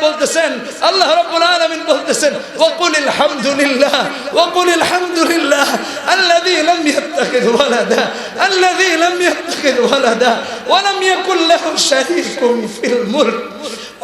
বলতেছেন, আল্লাহ রাব্বুল আলামিন বলতেছেন, ওয়াকুলিল হামদুলিল্লাহ ওয়াকুলিল হামদুলিল্লাহ আল্লাযী লাম ইয়াত্তাখিয ওয়ালাদা আল্লাযী লাম ইয়াত্তাখিয ওয়ালাদা ওয়া লাম ইয়াকুল লাহু শারীকুন ফিল মুলক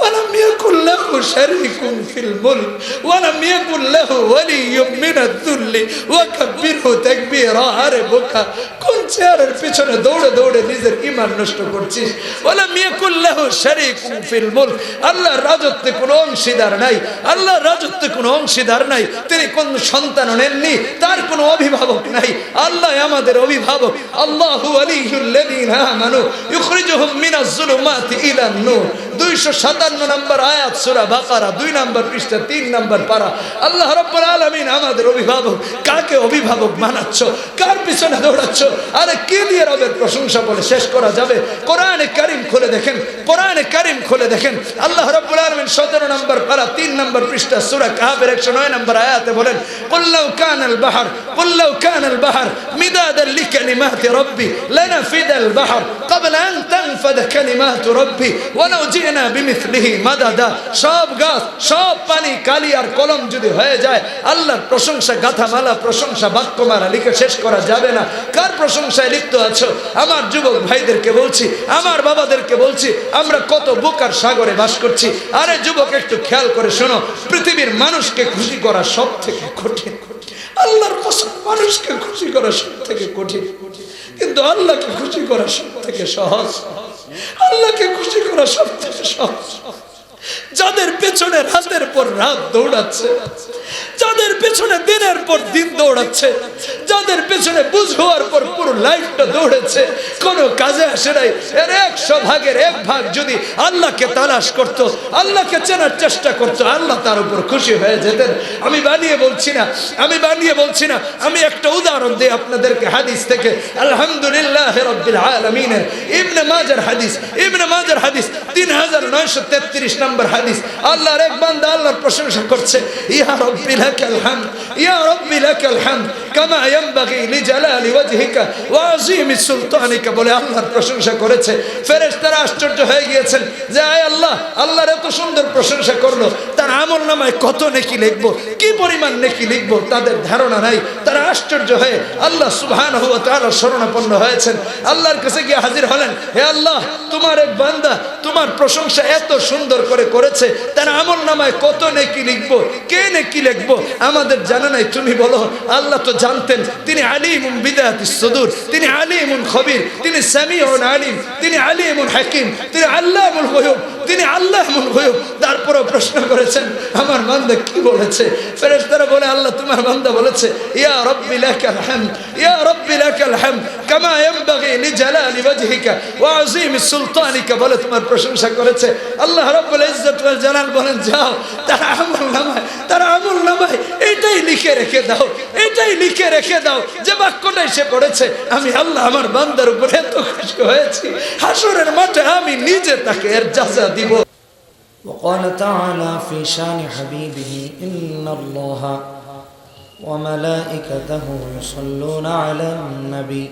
ولم يكن له شريك في الملك ولم يكن له ولي من الذل وكبره تكبيرا। আরে বোকা, কোন চেয়ারের পিছনে দৌড়ে দৌড়ে নিজের ঈমান নষ্ট করছিস? ولم يكن له شريك في الملك, আল্লাহর রাজত্বে কোনো অংশীদার নাই, আল্লাহর রাজত্বে কোনো অংশীদার নাই। তিনি কোন সন্তান নেননি, তার কোনো অভিভাবক নাই। আল্লাহ আমাদের অভিভাবক। আল্লাহু ওয়ালিয়ুল্লাযীনা আমানু ইখরিজুহুম মিনাজ যুলুমাতি ইলান নূর। 257 নম্বর আয়াত সূরা বাকারা 2 নম্বর পৃষ্ঠা 3 নম্বর পারা। আল্লাহ রাব্বুল আলামিন আমাদের অভিভাবক। কাকে অভিভাবক বানাচ্ছ? কার পিছনে দৌড়াচ্ছ? আরে কি দিয়ে রবের প্রশংসা বলে শেষ করা যাবে? কোরআনে কারীম খুলে দেখেন, কোরআনে কারীম খুলে দেখেন। আল্লাহ রাব্বুল আলামিন 17 নম্বর পারা 3 নম্বর পৃষ্ঠা সূরা কাহফের 109 নম্বর আয়াতে বলেন, কুল লাউ কানাল বাহর কুল লাউ কানাল বাহর মিদাদান লিকালিমাতি রাব্বি লানাফিদাল বাহর ক্বাবলা আন তানফাদ কালিমাতু রাব্বি ওয়ালাউ জিনা বিমিসলিহি মাদাদা। সব গাছ, সব পানি, কালি আর কলম যদি হয়ে যায়, আল্লাহর প্রশংসা গাথামালা, প্রশংসা বাক্যমালা লিখে শেষ করা যাবে না। কার প্রশংসায় লিপ্ত আছো? আমার যুবক ভাইদেরকে বলছি, আমার বাবাদেরকে বলছি, আমরা কত বোকার সাগরে বাস করছি। আরে যুবক, একটু খেয়াল করে শোনো, পৃথিবীর মানুষকে খুশি করা সব থেকে কঠিন। আল্লাহর কসম, মানুষকে খুশি করা সব থেকে কঠিন, কিন্তু আল্লাহকে খুশি করা সব থেকে সহজ। আল্লাহকে খুশি করা সব থেকে সহজ। যাদের পেছনে রাতের পর রাত দৌড়াচ্ছে, যাদের পেছনে দিনের পর দিন দৌড়াচ্ছে, যাদের পেছনে বুঝ হওয়ার পর পুরো লাইফটা দৌড়েছে, কোনো কাজে আসে নাই, এর 100 ভাগের 1 ভাগ যদি আল্লাহকে তালাশ করত, আল্লাহকে চেনার চেষ্টা করত, আল্লাহ তার উপর খুশি হয়ে যেতেন। আমি বানিয়ে বলছি না, আমি বানিয়ে বলছি না, আমি একটা উদাহরণ দিই আপনাদেরকে হাদিস থেকে। আলহামদুলিল্লাহ রাব্বিল আলামিন, ইবনে মাজার হাদিস, ইবনে মাজার হাদিস 3933 নম্বর হাদিস। আল্লাহর এক বান্দা আল্লাহর প্রশংসা করছে, ইয়া রাব্বি লাকাল হামদ ইয়া রাব্বি লাকাল হামদ কামা ইয়ানবাগি লিজালালি ওয়াজহিকা ওয়া আযীমি সুলতানিকা, বলে আল্লাহর প্রশংসা করেছে। ফেরেশতারা আশ্চর্য হয়ে গিয়েছেন যে আয় আল্লাহ, আল্লাহর এত সুন্দর প্রশংসা করলো, তার আমলনামায় কত নেকি লিখবো, কি পরিমাণ নেকি লিখবো তাদের ধারণা নাই। তারা আশ্চর্য হয়ে আল্লাহ সুবহানাহু ওয়া তাআলার শরণাপন্ন হয়েছেন। আল্লাহর কাছে গিয়ে হাজির হলেন, হে আল্লাহ, তোমার এক বান্দা তোমার প্রশংসা এত সুন্দর করে করেছে, তার আমলনামায় কত নেকি লিখবো, কে নেকি লিখবো আমাদের জানা নাই, তুমি বলো। আল্লাহ তো জানতেন, তিনি আলিমুন বিদাতিস সুদূর, তিনি আলিমুন খবীর, তিনি সামিউন আলিম, তিনি আলিমুন হাকিম, তিনি আল্লামুল গায়ুব, তিনি আল্লাহুল গায়ুব। তারপরে প্রশ্ন করেছেন, আমার বান্দা কি বলেছে? ফেরেশতারা বলে, আল্লাহ তোমার বান্দা বলেছে, ইয়া রাব্বি লাকাল হামদ ইয়া রাব্বি লাকাল হামদ কামা ইয়ানবাগি লিজালালি ওয়াজহিকা ওয়া আযীমি সুলতানিকা, বলে তোমার প্রশংসা করেছে। আল্লাহ রাব্বুল ইজ্জত ওয়াল জালাল বলেন, যাও তার আমলনামায় এটাই লিখে রেখে দাও, এটাই লিখে রেখে দাও যে বাক্যটাই সে পড়েছে, আমি আল্লাহ আমার বান্দার উপর এত খুশি হয়েছি, হাসরের মাঠে আমি নিজে তাকে এর জাযা দিব। وقال تعالى في شان حبيبه إن الله وملائكته يصلون على النبي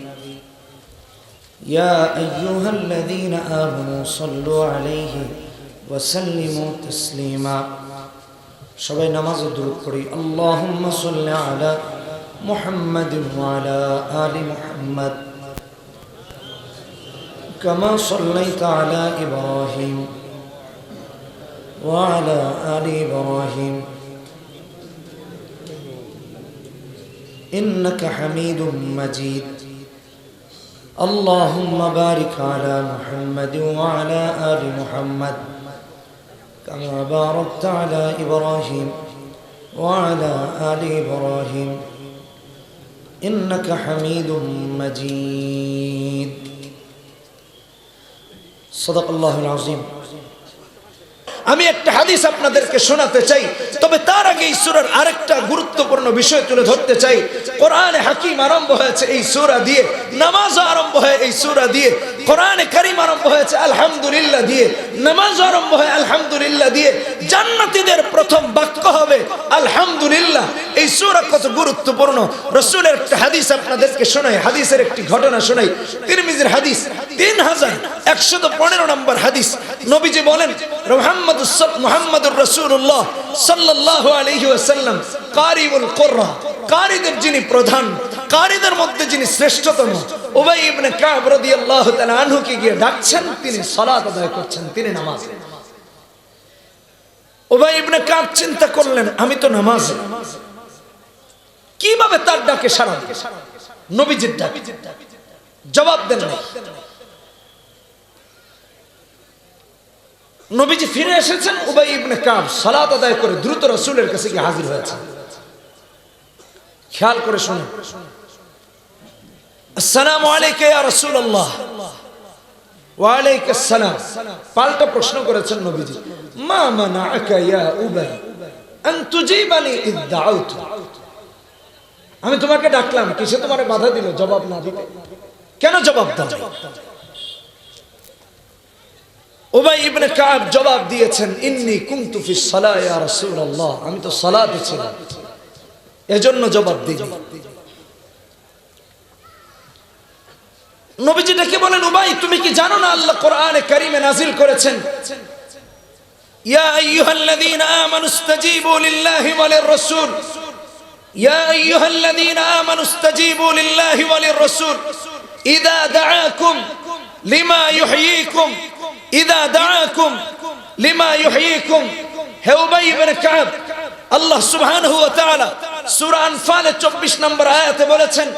يا أيها الذين آمنوا صلوا عليه وسلموا تسليما। সবাই নামাজে দুরূদ পড়ি, আল্লাহুম্মা সাল্লি আলা মুহাম্মাদিন ওয়া আলা আলি মুহাম্মাদ কামা সাল্লাইতা আলা ইব্রাহিম ওয়া আলা আলি ইব্রাহিম ইন্নাকা হামিদুম মাজিদ। আল্লাহুম্মা বারিক আলা মুহাম্মাদিন ওয়া আলা আলি মুহাম্মাদ كما باركت على إبراهيم وعلى آل إبراهيم إنك حميد مجيد صدق الله العظيم। আমি একটা হাদিস আপনাদেরকে শোনাতে চাই, তবে তার আগে এই সূরার আরেকটা গুরুত্বপূর্ণ বিষয় তুলে ধরতে চাই। কোরআনে হাকিম আরম্ভ হয়েছে এই সূরা দিয়ে, নামাজ আরম্ভ হয় এই সূরা দিয়ে। কোরআনে কারীম আরম্ভ হয়েছে আলহামদুলিল্লাহ দিয়ে, নামাজ আরম্ভ হয় আলহামদুলিল্লাহ দিয়ে, জান্নাতীদের প্রথম বাক্য হবে আলহামদুলিল্লাহ। এই সূরা কত গুরুত্বপূর্ণ। রাসূলের একটা হাদিস আপনাদেরকে শোনাই, হাদিসের একটি ঘটনা শোনাই। তিরমিজির হাদিস 3115 নম্বর হাদিস। নবীজি বলেন মুহাম্মাদুর রাসূলুল্লাহ সাল্লাল্লাহু আলাইহি ওয়াসাল্লাম কারিউল কুররা, কারীদের যিনি প্রধান, কারীদের মধ্যে যিনি শ্রেষ্ঠতম, উবাই ইবনে কাব রাদিয়াল্লাহু তাআলা আনহুকে গিয়ে ডাকছেন, তিনি সালাত আদায় করছেন, তিনি নামাজ। উবাই ইবনে কাব চিন্তা করলেন আমি তো নামাজে, কিভাবে তার ডাকে সাড়া দেব? নবীজির ডাকে জবাব দেন না। নবীজি ফিরে এসেছেন, উবাই ইবনে কাব সালাত আদায় করে দ্রুত রাসূলের কাছে গিয়ে হাজির হয়েছেন। খেয়াল করে শুনুন, আসসালামু আলাইকা ইয়া রাসূলুল্লাহ। ওয়া আলাইকাস সালাম। পাল্টা প্রশ্ন করেছেন নবীজি, মা মানাআকা ইয়া উবাই আন তুজিবানি ইয দাউতু। আমি তোমাকে ডাকলাম, কিসে তোমারে বাধা দিল জবাব না দিতে? কেন জবাব দাও? উবাই ইবনে কাব জবাব দিয়েছেন, ইন্নী কুনতু ফিস সালাহ ইয়া রাসূলুল্লাহ, আমি তো সালাতে ছিলাম, এজন্য জবাব দিই। নবীজি ডেকে বলেন, উবাই তুমি কি জানো না আল্লাহ কোরআনে কারীমে নাজিল করেছেন, ইয়া আইয়ুহাল্লাযীনা আমানু ইসতাজীবু লিল্লাহি ওয়া লির-রাসূল, ইয়া আইয়ুহাল্লাযীনা আমানু ইসতাজীবু লিল্লাহি ওয়া লির-রাসূল ইযা দাআকুম লিমা ইউহয়িকুম, ইযা দাআকুম লিমা ইউহয়িকুম। হে উবাই ইবনে কাব, আল্লাহ সুবহানাহু ওয়া তাআলা সূরা আনফালের 24 নম্বর আয়াতে বলেছেন,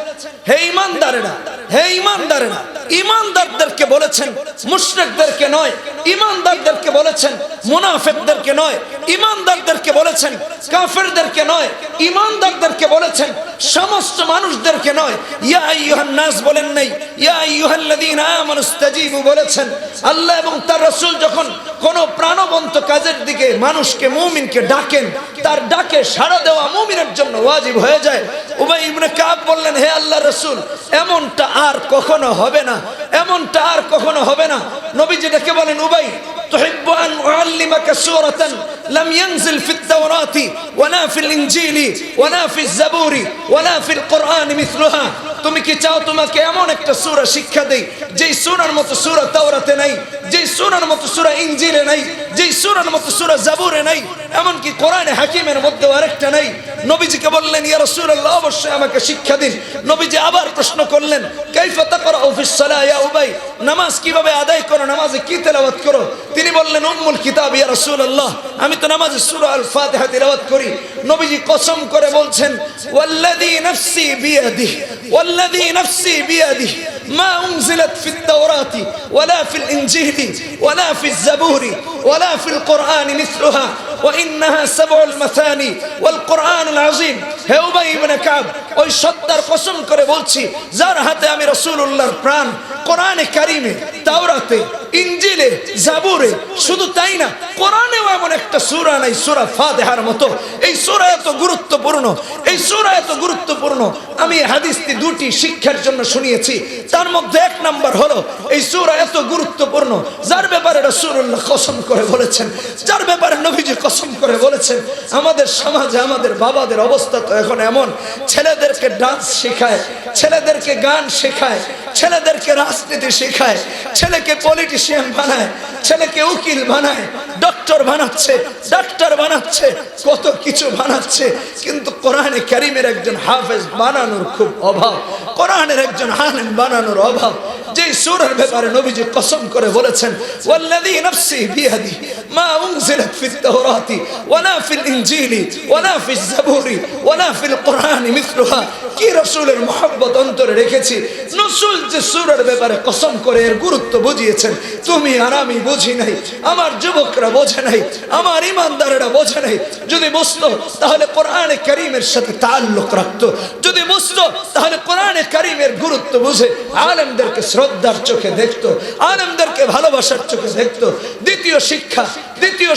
হে ঈমানদারেরা, হে ঈমানদারেরা, ঈমানদারদেরকে বলেছেন, মুশরিকদেরকে নয়, ঈমানদারদেরকে বলেছেন, মুনাফিকদেরকে নয়, ঈমানদারদেরকে বলেছেন, কাফেরদেরকে নয়, ঈমানদারদেরকে বলেছেন, সমস্ত মানুষদেরকে নয়। ইয়া আইয়ুহান নাস বলেন নাই, ইয়া আইয়ুহাল্লাযীনা আমানু ইসতাজীবু বলেছেন। আল্লাহ এবং তার রাসূল যখন কোন প্রাণবন্ত কাজের দিকে মানুষকে, মুমিনকে ডাকেন, তার ডাকে সাড়া দেওয়া মুমিনের জন্য ওয়াজিব হয়ে যায়। উবাই ইবনে কাব বললেন, হে আল্লাহর রাসূল, এমনটা আর কখনো হবে না, এমনটা আর কখনো হবে না। নবীজি ডেকে বলেন, উবাই তুহিব্বু আন উআল্লিমাকা সূরাতান লাম ইয়ানজিল ফিত তাওরাতি ওয়ালা ফিল ইনজিলি ওয়ালা ফিজ জাবুরি ওয়ালা ফিল কুরআনি মিসলুহা। তুমি কি চাও তোমাকে এমন একটা সূরা শিক্ষা দেই যেই সূরার মতো সূরা তাওরাতে নাই, যেই সূরার মতো সূরা ইনজিলে নাই, যেই সূরার মতো সূরা জাবুরে নাই, এমন কি কোরআনে হাকিমের মধ্যে আরেকটা নাই? নবীজিকে বললেন, ইয়া রাসূলুল্লাহ, অবশ্যই আমাকে শিক্ষা দিন। নবীজি আবার প্রশ্ন করলেন, কাইফা তাকরাউ ফিস সালাহ ইয়া উবাই, নামাজ কিভাবে আদায় করো, নামাজে কি তেলাওয়াত করো? তিনি বললেন, উম্মুল কিতাব ইয়া রাসূলুল্লাহ, আমি তো নামাজে সূরা আল ফাতিহা তেলাওয়াত করি। নবীজি কসম করে বলছেন, ওয়াল্লাযী নাফসি বিয়াদিহি, ওয়াল্লাযী নাফসি বিয়াদিহি মা উনজিলাত ফিত তাওরাতি ওয়ালা ফিল ইনজিলি ওয়ালা ফিজ জাবুরি ওয়ালা ফিল কুরআনি মিসলুহা ওয়া ইন্নাহা সাবউল মাসানি ওয়াল কুরআনুল আযীম। হে উবাই ইবনে কাব, ওই সত্তার কসম করে বলছি যার হাতে আমি রাসূলুল্লাহর প্রাণ, কোরআনে কারীমে, তাওরাতে, ইনজিলে, জাবুরে, শুধু তাই না, কোরআনেও এমন একটা সূরা নাই সূরা ফাতিহার মতো। এই সূরা এত গুরুত্বপূর্ণ, এই সূরা এত গুরুত্বপূর্ণ। আমি এই হাদিসটি দুটি শিক্ষার জন্য শুনিয়েছি। তার মধ্যে এক নাম্বার হলো, এই সূরা এত গুরুত্বপূর্ণ যার ব্যাপারে রাসূলুল্লাহ কসম করে বলেছেন, যার ব্যাপারে নবীজি কসম করে বলেছেন। আমাদের সমাজে আমাদের বাবাদের অবস্থা তো এখন এমন, ছেলেদেরকে ডান্স শেখায়, ছেলেদেরকে গান শেখায়, ছেলেদেরকে রাজনীতি শেখায়, ছেলেকে পলিটিশিয়ান বানায়, ছেলেকে উকিল বানায়, ডক্টর বানাচ্ছে, ডাক্তার বানাচ্ছে, কত কিছু বানাচ্ছে। কিন্তু কোরআনে কারীমের একজন হাফেজ বানানোর খুব অভাব, কোরআনের একজন আলেম বানানোর অভাব। যে সূরার ব্যাপারে নবীজি কসম করে বলেছেন, ওয়াল্লাযী নাফসি বিয়াদিহি মা উনজিলাত ফিত তাওরাতি ওয়ালা ফিল ইনজিলি ওয়ালা ফিজ জাবুরি ওয়ালা ফিল কুরআনি মিসলুহা। কি রাসূলের মহব্বত অন্তরে রেখেছি। রাসূল যে সূরার ব্যাপারে কসম করে এর গুরুত্ব বুঝিয়েছেন, তুমি আর আমি বুঝি নাই, আমার যুবকরা বোঝে নাই, আমার ঈমানদারেরা বোঝে নাই। যদি বুঝতো তাহলে কোরআনে কারীমের সাথে তাআল্লুক রাখতো, যদি বুঝতো তাহলে কোরআনে কারীমের গুরুত্ব বুঝে আলেমদেরকে শ্রদ্ধা শ্রদ্ধার চোখে দেখতো, আলেমদেরকে ভালোবাসার চোখে দেখতো। দ্বিতীয়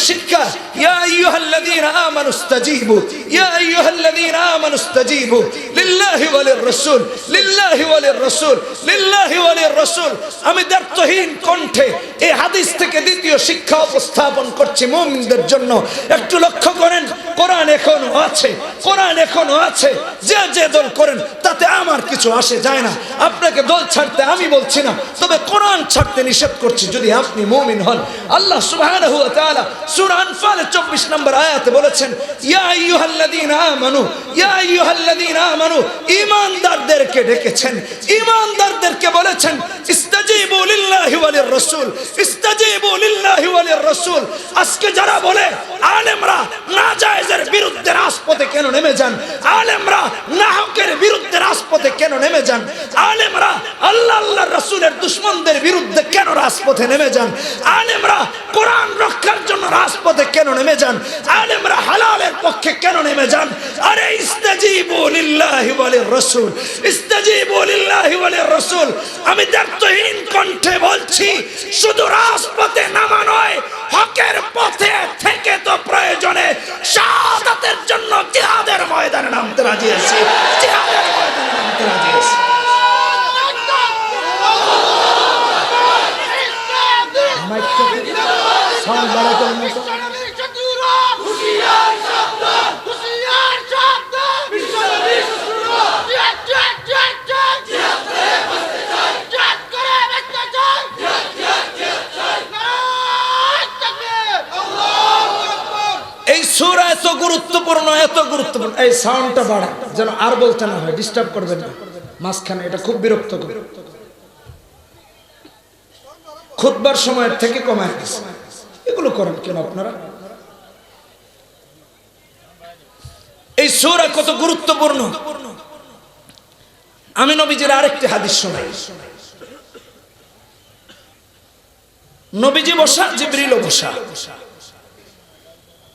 শিক্ষা ইয়া আইয়ুহাল্লাযীনা আমানুস্তাজীবু ইয়া আইয়ুহাল্লাযীনা আমানুস্তাজীবু লিল্লাহি ওয়া লির-রাসূল লিল্লাহি ওয়া লির-রাসূল লিল্লাহি ওয়া লির-রাসূল। আমি দ্ব্যর্থহীন কণ্ঠে এই হাদিস থেকে দ্বিতীয় শিক্ষা উপস্থাপন করছি মুমিনদের জন্য। একটু লক্ষ্য করেন, কোরআন এখনো আছে, কোরআন এখনো আছে। যে দল করেন তাতে আমার কিছু আসে যায় না। আপনাকে দল ছাড়তে আমি বলছি না, তবে কোরআন ছাড়তে নিষেধ করছি যদি আপনি মুমিন হন। আল্লাহ সুবহানাহু ওয়া তাআলা সূরা আনফালের 24 নম্বর আয়াতে বলেছেন, ইয়া আইয়ুহাল্লাযীনা আমানু ইয়া আইয়ুহাল্লাযীনা আমানু, ঈমানদারদেরকে ডেকেছেন, ঈমানদারদেরকে বলেছেন ইস্তাজিবু লিল্লাহি ওয়া লির-রাসূল ইস্তাজিবু লিল্লাহি ওয়া লির-রাসূল। আজকে যারা বলে আলেমরা নাজায়েজের বিরুদ্ধে রাজপথে কেন নেমে যান, আলেমরা নাহকের বিরুদ্ধে রাজপথে কেন নেমে যান, আলেমরা আল্লাহর রাসূলের দুশমনদের বিরুদ্ধে কেন রাজপথে নেমে যান, আলেমরা কোরআন রক্ষার জন্য রাজপথে কেন নেমে যান, আলেমরা হালালের পক্ষে কেন নেমে যান? আরে ইস্তাজিবু লিল্লাহি ওয়া লির-রাসূল ইস্তাজিবু লিল্লাহি ওয়া লির-রাসূল। আমি দ্ব্যর্থহীন কণ্ঠে বলছি, শুধু রাজপথে নামা নয়, হকের পথে থেকে তো প্রয়োজনে শাহাদাতের জন্য জিহাদের ময়দানে নামতে রাজি আছি, জিহাদের ময়দানে নামতে রাজি আছি। এই সূরা এত গুরুত্বপূর্ণ, এত গুরুত্বপূর্ণ। এই সাউন্ডটা বাড়া যেন আর বলতে না হয়, ডিস্টার্ব করবেন না মাঝখানে, এটা খুব বিরক্তকর। খুতবার সময়ের থেকে কমায় দিচ্ছে, এগুলো করেন কেন আপনারা? এই সূরা কত গুরুত্বপূর্ণ। আমি নবীজির আরেকটি হাদিস শোনাই। নবীজি বসা, জিবরিলও বসা,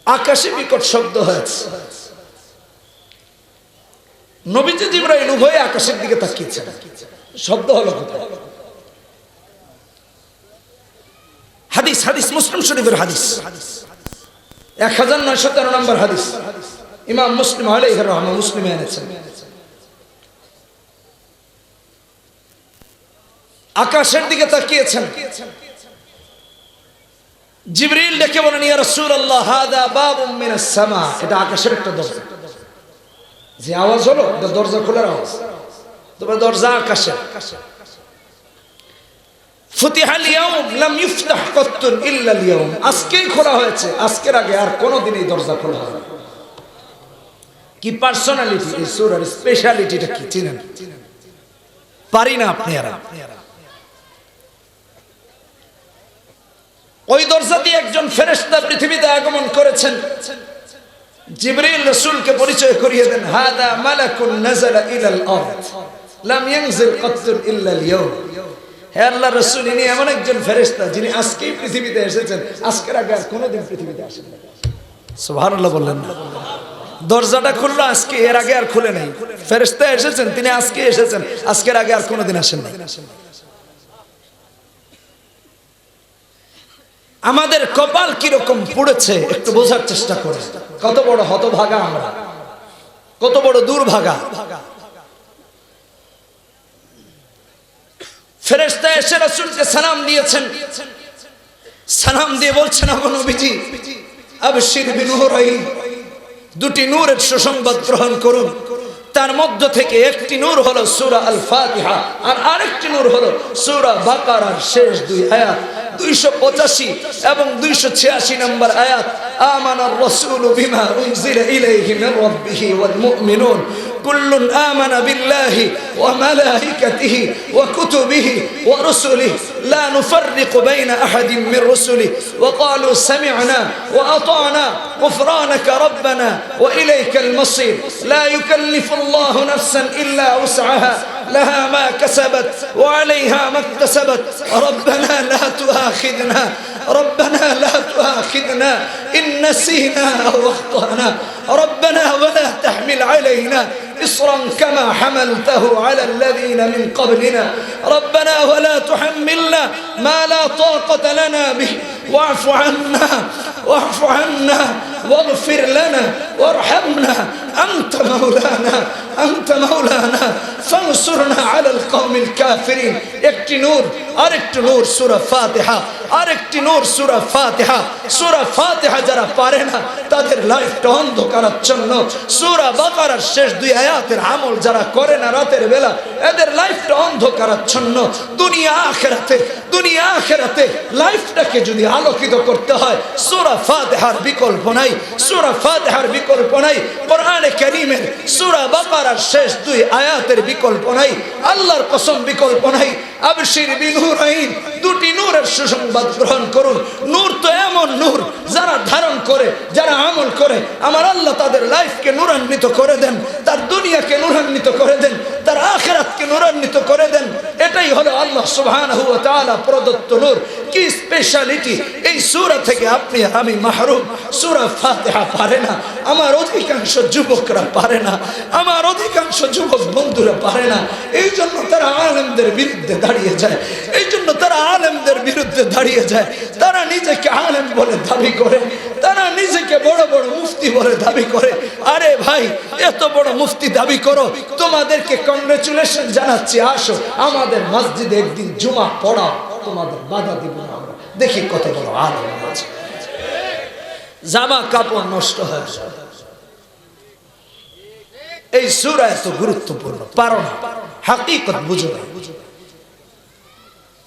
আকাশে বিকট শব্দ হয়েছে। নবীজি জিবরাইল উভয়ে আকাশের দিকে তাকিয়েছেন। শব্দ হলো কোথায়? হাদিস মুসলিম শরীফের হাদিস 1913 নম্বর হাদিস, ইমাম মুসলিম আলাইহি রাহমাতুল্লাহ মুসলিমে এনেছেন। আকাশের দিকে তাকিয়েছেন, জিবরিল ডেকে বলেন, ইয়া রাসূলুল্লাহ হাদা বাবুম মিনাস সামা। এটা আকাশের একটা দরজা। যে আওয়াজ হলো এটা দরজা খোলার আওয়াজ, তবে দরজা আকাশের। ফুতিহাল ইয়াউম লাম ইফতাহ কাত্তুন ইল্লা আল-ইয়াউম। আজকেই খোলা হয়েছে, আজকের আগে আর কোনোদিন এই দরজা খোলা হয়নি। কি পার্সোনালিটি, এই সূরার স্পেশালিটিটা কি চিনেন? পারি না আপনারা। ওই দরজা দিয়ে একজন ফেরেশতা পৃথিবীতে আগমন করেছেন। জিবরিল রাসূলকে পরিচয় করিয়ে দেন, হাদা মালাকুন নাযালা ইলাল আরদ লাম ইয়ানজিল কাত্তুন ইল্লা আল-ইয়াউম। হে আল্লাহর রাসূল, ইনি এমন একজন ফেরেশতা যিনি আজকেই পৃথিবীতে এসেছেন, আজকের আগে আর কোনোদিন পৃথিবীতে আসেন না। সুবহানাল্লাহ বললেন না? দরজাটা খুললো আজকে, এর আগে আর খুলে নাই। ফেরেশতা এসেছেন, তিনি আজকে এসেছেন, আজকের আগে আর কোনোদিন আসেন না। আমাদের কপাল কিরকম পুড়েছে একটু বোঝার চেষ্টা করে। কত বড় হতভাগা আমরা, কত বড় দুর্ভাগা। ফেরেশতা এসে রাসূলকে সালাম দিয়েছেন, সালাম দিয়ে বলছেন, ও নবীজি আবশির বিনূরাইন, দুটি নূরের সুসংবাদ গ্রহণ করুন। তার মধ্য থেকে একটি নূর হলো সূরা আল ফাতিহা, আর আরেকটি নূর হলো সূরা বাকারার শেষ দুই আয়াত 285 এবং 286 নম্বর আয়াত। আমানার রাসূলু বিমা উনজিলা ইলাইহি মির রাব্বিহি ওয়াল মুমিনুন কুল্লুন আমানা বিল্লাহি ওয়া মালাইকাতিহি ওয়া কুতুবিহি ওয়া রুসুলিহি লা নুফাররিকু বাইনা আহাদিন মির রুসুলিহি ওয়া ক্বালু সামি'না ওয়া আতা'না গুফরানাকা রাব্বানা ওয়া ইলাইকাল মাসির লা ইউকাল্লিফু আল্লাহু নাফসান ইল্লা উস'আহা لها ما كسبت وعليها ما اكتسبت ربنا لا تؤاخذنا ربنا لا تؤاخذنا إن نسينا أو أخطأنا ربنا ولا تحمل علينا إصرا كما حملته على الذين من قبلنا ربنا ولا تحملنا ما لا طاقة لنا به واعف عنا واغفر لنا وارحمنا أنت مولانا فانصرنا على القوم الكافرين একটি নূর আরেকটি নূর সূরা ফাতিহা আরেকটি নূর সূরা ফাতিহা যারা পারে না তাদের লাইফটা অন্ধকারাচ্ছন্ন সূরা বাকারার শেষ দুই আয়াতের আমল যারা করে না রাতের বেলা এদের লাইফটা অন্ধকারাচ্ছন্ন দুনিয়া আখিরাতে লাইফটাকে যদি আলোকিত করতে হয় সূরা ফাতিহার বিকল্প নাই কোরআনে কারীমের সূরা বাকারার শেষ দুই আয়াতের বিকল্প নাই আল্লাহর কসম বিকল্প নাই আবশির বিনুরাইন দুটি নূরের সুসংবাদ গ্রহণ করুন নূর তো এমন নূর যারা ধারণ করে যারা আমল করে আমার আল্লাহ তাদের লাইফকে নূরান্বিত করে দেন তার দুনিয়াকে নূরান্বিত করে দেন তার আখিরাতকে নূরান্বিত করে দেন এটাই হলো আল্লাহ সুবহানাহু ওয়া তাআলা প্রদত্ত নূর কি স্পেশালিটি এই সূরা থেকে আপনি আর আমি মাহরুম সূরা ফাতিহা পারে না আমার অধিকাংশ যুবকরা পারে না আমার অধিকাংশ যুবক বন্ধুরা পারে না এইজন্য তারা আলেমদের বিরুদ্ধে দাঁড়িয়ে যায় তারা নিজেকে আলেম বলে দাবি করে তারা নিজেকে বড় বড় মুফতি বলে দাবি করে আরে ভাই এত বড় মুফতি দাবি করো তোমাদেরকে কংগ্রেচুলেশন জানাচ্ছি আসো আমাদের মসজিদে একদিন জুমা পড়া তোমাদের বাধা দিব না আমরা দেখি কত বড় আলেম আছে জামা কাপড় নষ্ট হয়ে যায় এই সূরা এত গুরুত্বপূর্ণ পারো না হাকিকত বুঝো না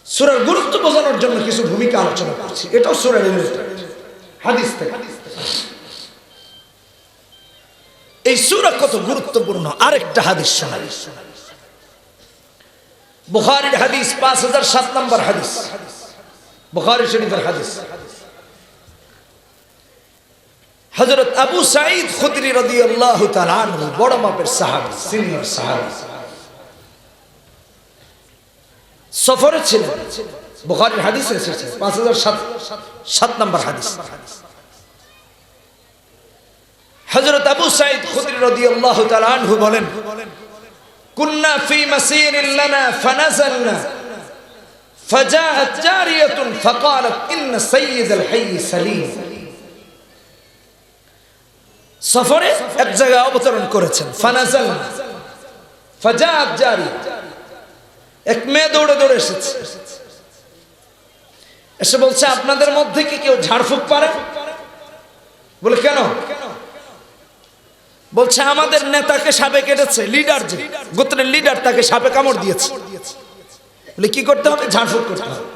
সূরার গুরুত্ব বোঝানোর জন্য কিছু ভূমিকা আলোচনা করছি এটাও সূরার হাদিস থেকে এই সূরা কত গুরুত্বপূর্ণ আরেকটা হাদিস শোনাই বুখারীর হাদিস 5007 নম্বর হাদিস বুখারী শরীফের হাদিস হযরত আবু সাঈদ খুদরি রাদিয়াল্লাহু তাআলা আনহু বড় মাপের সাহাবী সিনিয়র সাহাবী সফরে ছিলেন বুখারীর হাদিসে এসেছে 5007 নম্বর হাদিস হযরত আবু সাঈদ খুদরি রাদিয়াল্লাহু তাআলা আনহু বলেন কুননা ফি মাসিরিন লানা ফানাযালনা ফাজাআত জারিয়াতুন ফাকালাত ইন্না সাইয়্যিদাল হায়্য সালীম সফরে এক জায়গায় অবতরণ করেছেন ফানাযালনা ফাজাআত জারিয়া এক মেয়ে দৌড়ে দৌড়ে এসে বলছে আপনাদের মধ্যে কি কেউ ঝাড়ফুঁক পারে বলে কেন বলছে আমাদের নেতাকে সাপে কেটেছে লিডার যে গোত্রের লিডার তাকে সাপে কামড় দিয়েছে বলে কি করতে হবে ঝাড়ফুঁক করতে হবে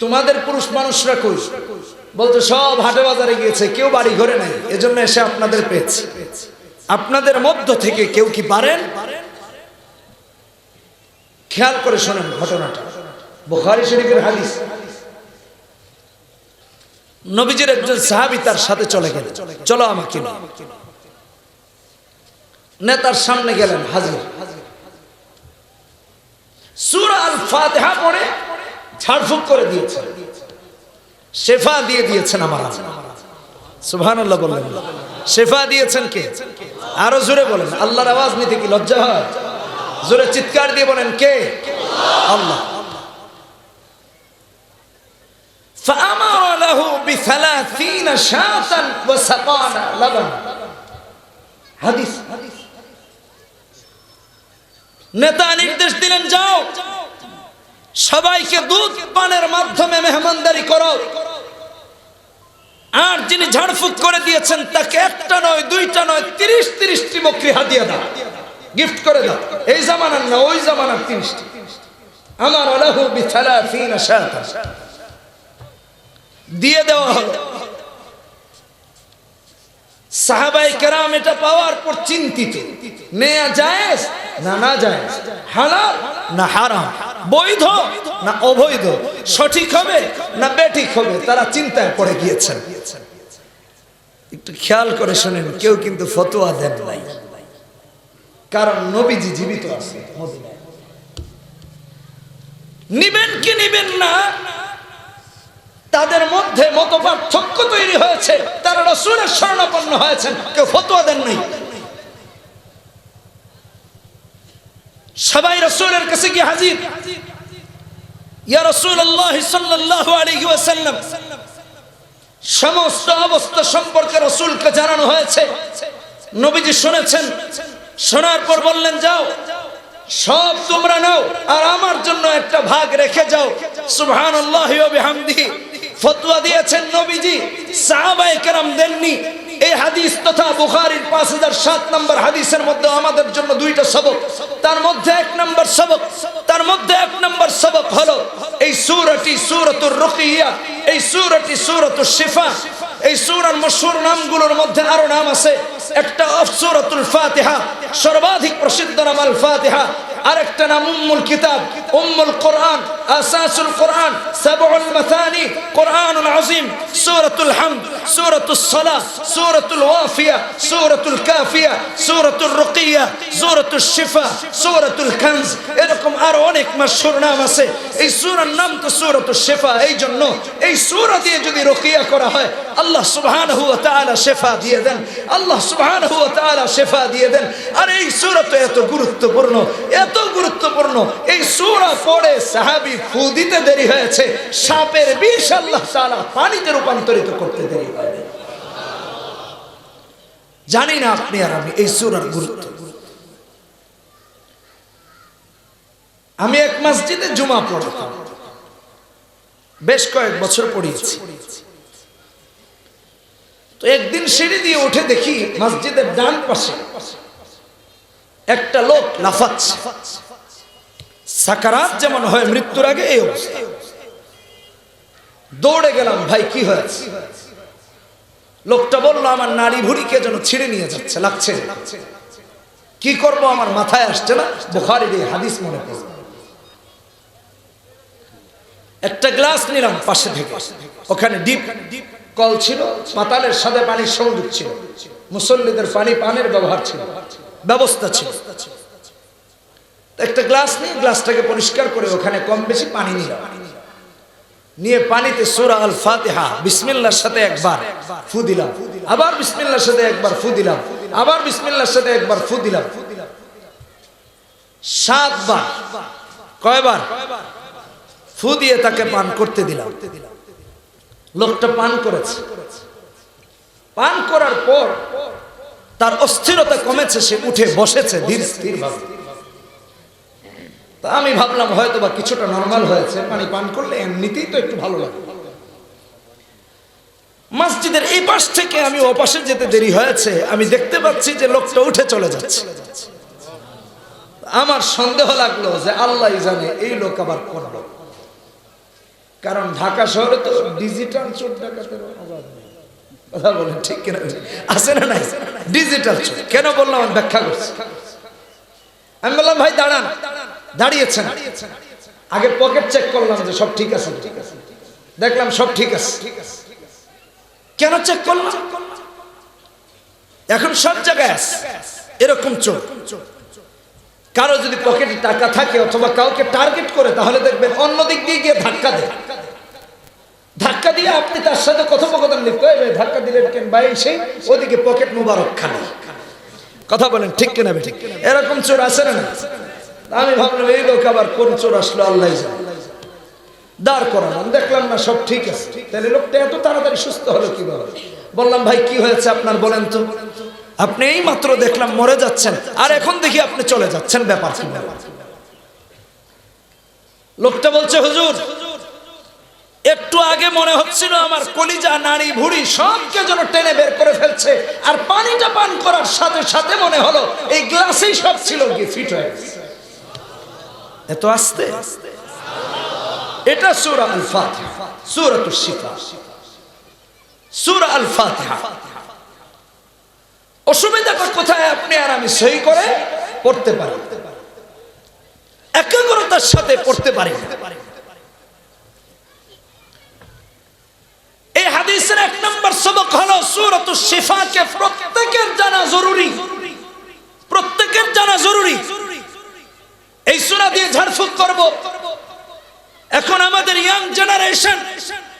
তোমাদের পুরুষ মানুষরা কই বলতে সব হাটে বাজারে গিয়েছে কেউ বাড়ি ঘরে নাই এজন্য এসে আপনাদের পেয়েছে আপনাদের মধ্য থেকে কেউ কি পারেন খেয়াল করে শোনেন ঘটনাটা বুখারী শরীফের হাদিস নবীজির একজন সাহাবী তার সাথে চলে গেলেন চলো আমাকে নেতার সামনে গেলেন হাজির সূরা আল ফাতিহা পড়ে ঝাড়ফুঁক করে দিয়েছেন শেফা দিয়ে দিয়েছেন আমার আল্লাহ সুবহানাল্লাহ বললেন শেফা দিয়েছেন কে আরো জোরে বলেন আল্লাহর আওয়াজ নিতে কি লজ্জা হয় জোরে চিৎকার দিয়ে বলেন কে আল্লাহ فأمر له ب30 شاة وسقانا لبن হাদিস নেতা নির্দেশ দিলেন যাও সবাইকে দুধ পানের মাধ্যমে মেহমানদারি করো আর যিনি ঝাড়ফুঁক করে দিয়েছেন তাকে একটা নয় দুইটা নয় 30টি বকরি হাদিয়া দাও গিফট করে দাও এই জামানার না ওই জামানার 30টি আমার আলাহু বি30 শাতা দিয়ে দেওয়া হলো সাহাবায়ে কেরাম এটা পাওয়ার পর চিন্তিত নেয়া জায়েজ না না জায়েজ হালাল না হারাম বৈধ না অবৈধ সঠিক হবে না বেঠিক হবে তারা চিন্তায় পড়ে গিয়েছেন একটু খেয়াল করে শুনেন কেউ কিন্তু ফতোয়া দেন নাই কারণ নবীজি জীবিত আছে মদিনায় নিবেন কি নিবেন না তাদের মধ্যে মতপার্থক্য তৈরি হয়েছে তারা রাসূলের শরণাপন্ন হয়েছেন কেউ ফতোয়া দেন নাই সবাই রাসূলের কাছে গিয়ে হাজির। ইয়া রাসূলুল্লাহ সাল্লাল্লাহু আলাইহি ওয়াসাল্লাম, সমস্ত অবস্থা সম্পর্কে রাসূলকে জানানো হয়েছে। নবীজি শুনেছেন, শোনার পর বললেন, যাও সব তোমরা নাও আর আমার জন্য একটা ভাগ রেখে যাও। সুবহানাল্লাহি ওয়া বিহামদিহি। ফতোয়া দিয়েছেন নবীজি, সাহাবায়ে কেরাম দেননি। এই হাদিস তথা বুখারীর 5007 নম্বর হাদিসের মধ্যে আমাদের জন্য দুইটা সবক। তার মধ্যে এক নম্বর সবক হলো এই সূরাটি সূরাতুর রুকিয়া, এই সূরাটি সূরাতুশ শিফা। এই সূরার মশহুর নামগুলোর মধ্যে আরো নাম আছে। একটা সূরাতুল ফাতিহা, সর্বাধিক প্রসিদ্ধ নাম আল ফাতিহা। আরেকটা নাম উম্মুল কিতাব, উম্মুল কোরআন, আসাসুল কোরআন, সাবউল মাথানি, কোরআনুল আযীম, সূরাতুল হামদ, সূরাতুস সালাহ, সূরাতুল ওয়াফিয়া, সূরাতুল কাফিয়া, সূরাতুর রুকিয়া, সূরাতুশ শিফা, সূরাতুল কানজ। এরকম আরো অনেক মাশহুর নাম আছে। এই সূরার নাম তো সূরাতুশ শিফা। এই জন্য এই সূরা দিয়ে যদি রুকিয়া করা হয়, আল্লাহ সুবহানাহু ওয়া তাআলা শিফা দিয়ে দেন। আল্লাহ সুবহানাহু ওয়া তাআলা শিফা দিয়ে দেন। আর এই সূরা তো এত গুরুত্বপূর্ণ, এত গুরুত্বপূর্ণ। এই সূরা পড়ে সাহাবী ফু দিতে দেরি হয়েছে, সাপের বিষ আল্লাহ তাআলা পানিতে রূপান্তরিত করতে দেরি হয়। জানি না আপনি আর আমি এই সূরার গুরুত্ব। আমি এক মসজিদে জুমা পড়তাম, বেশ কয়েক বছর পড়িয়েছি। তো একদিন সিঁড়ি দিয়ে উঠে দেখি মসজিদের ডান পাশে একটা লোক লাফাচ্ছে। সাকারাত যেমন হয় মৃত্যুর আগে, এই অবস্থা। দৌড়ে গেলাম, ভাই কি হয়েছে? লোকটা বলল, আমার নাড়ি ভুঁড়িকে যেন ছিঁড়ে নিয়ে যাচ্ছে, লাগছে। কি করব আমার মাথায় আসছে না। বুখারীর এই হাদিস মনে পড়ল। একটা গ্লাস নিলাম পাশে থেকে, ওখানে ডিপ কল ছিল, পাতালের সাথে পানির সংযোগ ছিল, মুসল্লিদের পানি পানের ব্যবহার ছিল, ব্যবস্থা ছিল। একটা গ্লাস নিয়ে গ্লাসটাকে পরিষ্কার করে ওখানে কম বেশি পানি নিলাম। নিয়ে পানিতে সূরা আল ফাতিহা বিসমিল্লাহর সাথে একবার ফু দিলাম, আবার বিসমিল্লাহর সাথে একবার ফু দিলাম, আবার বিসমিল্লাহর সাথে একবার ফু দিলাম। 7 বার। কয়বার? ফু দিয়ে তাকে পান করতে দিলাম। লোকটা পান করেছে। পান করার পর তার অস্থিরতা কমেছে, সে উঠে বসেছে ধীর স্থির ভাবে। তা আমি ভাবলাম হয়তো বা কিছুটা নরমাল হয়েছে, পানি পান করলে এমনিতেই তো একটু ভালো লাগে। মসজিদের এই পাশ থেকে আমি ও পাশে যেতে দেরি হয়েছে, আমি দেখতে পাচ্ছি যে লোকটা উঠে চলে যাচ্ছে। আমার সন্দেহ লাগলো যে আল্লাহই জানে এই লোক আবার কোন লোক। কারণ ঢাকা শহরে তো ডিজিটাল চোর ডাকাতের অভাব নেই। কথা বলেন ঠিক কিনা? আছে না নাই? ডিজিটাল চোর কেন বললাম আমি ব্যাখ্যা করছি। আমি বললাম ভাই দাঁড়ান। দাঁড়িয়েছেন। আগে পকেট চেক করলাম যে সব ঠিক আছে, দেখলাম সব ঠিক আছে। কেন চেক করলাম? এখন সব জায়গায় আছে এরকম চোর। কারো যদি পকেটে টাকা থাকে অথবা কাউকে টার্গেট করে, তাহলে দেখবেন অন্য দিক দিয়ে গিয়ে ধাক্কা দেয়। ধাক্কা দিয়ে আপনি তার সাথে কথোপকথন লিখতে হবে, ধাক্কা দিলেন কেন ভাই, সেই ওদিকে পকেট মুবারক খালি। কথা বলেন ঠিক কিনা? ঠিক। এরকম চোর আছে না? আমি ভাবলাম এই লোক আবার কোন চোর আসলো আল্লাহ জানে। দাঁড় করালাম, দেখলাম না সব ঠিক আছে। তাহলে লোকটা এত তাড়াতাড়ি সুস্থ হলো কিভাবে? বললাম ভাই কি হয়েছে আপনার, বলেন তো। আপনি এই মাত্র দেখলাম মরে যাচ্ছেন, আর এখন দেখি আপনি চলে যাচ্ছেন, ব্যাপার কি? লোকটা বলছে হুজুর, একটু আগে মনে হচ্ছিল আমার কলিজা নাড়ি ভুঁড়ি সবকে যেন টেনে বের করে ফেলছে, আর পানিটা পান করার সাথে সাথে মনে হলো এই গ্লাসেই সব ছিল কি ফিট হয়ে গেছে। এত আস্তে। এটা সূরা আল ফাতিহা, সূরাতুশ শিফা, সূরা আল ফাতিহা। অসুবিধাটা কোথায়? আপনি আর আমি সহি করে পড়তে পারি, একাগ্রতার সাথে পড়তে পারি। এই হাদিসের 1 নম্বর সবক হলো সূরাতুশ শিফাকে প্রত্যেকের জানা জরুরি, প্রত্যেকের জানা জরুরি। এই সূরা দিয়ে ঝাড়ফুঁক করব। এখন আমাদের ইয়াং জেনারেশন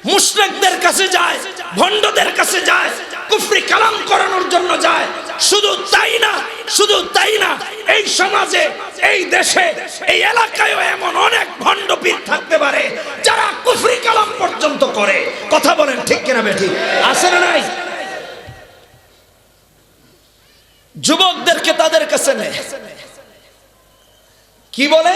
মুশরিকদের কাছে যায়, ভণ্ডদের কাছে যায়, কুফরি কালাম করানোর জন্য যায়। শুধু তাই না, এই সমাজে, এই দেশে, এই এলাকায় এমন অনেক ভণ্ড পীর থাকতে পারে যারা কুফরি কালাম পর্যন্ত করে। কথা বলেন ঠিক কিনা বেঠিক? আছে না নাই? যুবকদেরকে তাদের কাছে নেয়, কি বলে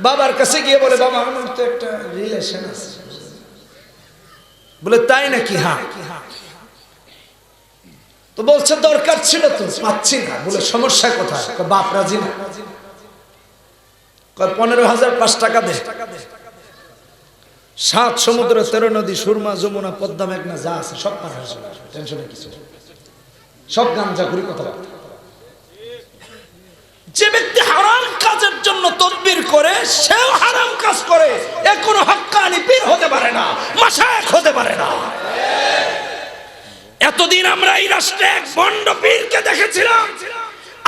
বাবার কাছে গিয়ে বলে, বাবা আমার তো একটা রিলেশন আছে। বলে তাই নাকি? হ্যাঁ। তো বলছে দরকার ছিল তো, পাচ্ছি না। বলে সমস্যা কোথায়? বাপ রাজি না। 15,000 5 টাকা দে। 7 সমুদ্র 13 নদী, সুরমা, যমুনা, পদ্মা, মেঘনা যা আছে সব পার হয়ে যাবে, টেনশনে কিছু নেই। সব গাঞ্জা ঘুরি কথা। যে ব্যক্তি হারাম কাজের জন্য তদবির করে, সেও হারাম কাজ করে। এ কোনো হক্কানি পীর হতে পারে না, মাশায়েখ হতে পারে না। এতদিন আমরা এই রাষ্ট্রে এক ভণ্ড পীরকে দেখেছিলাম,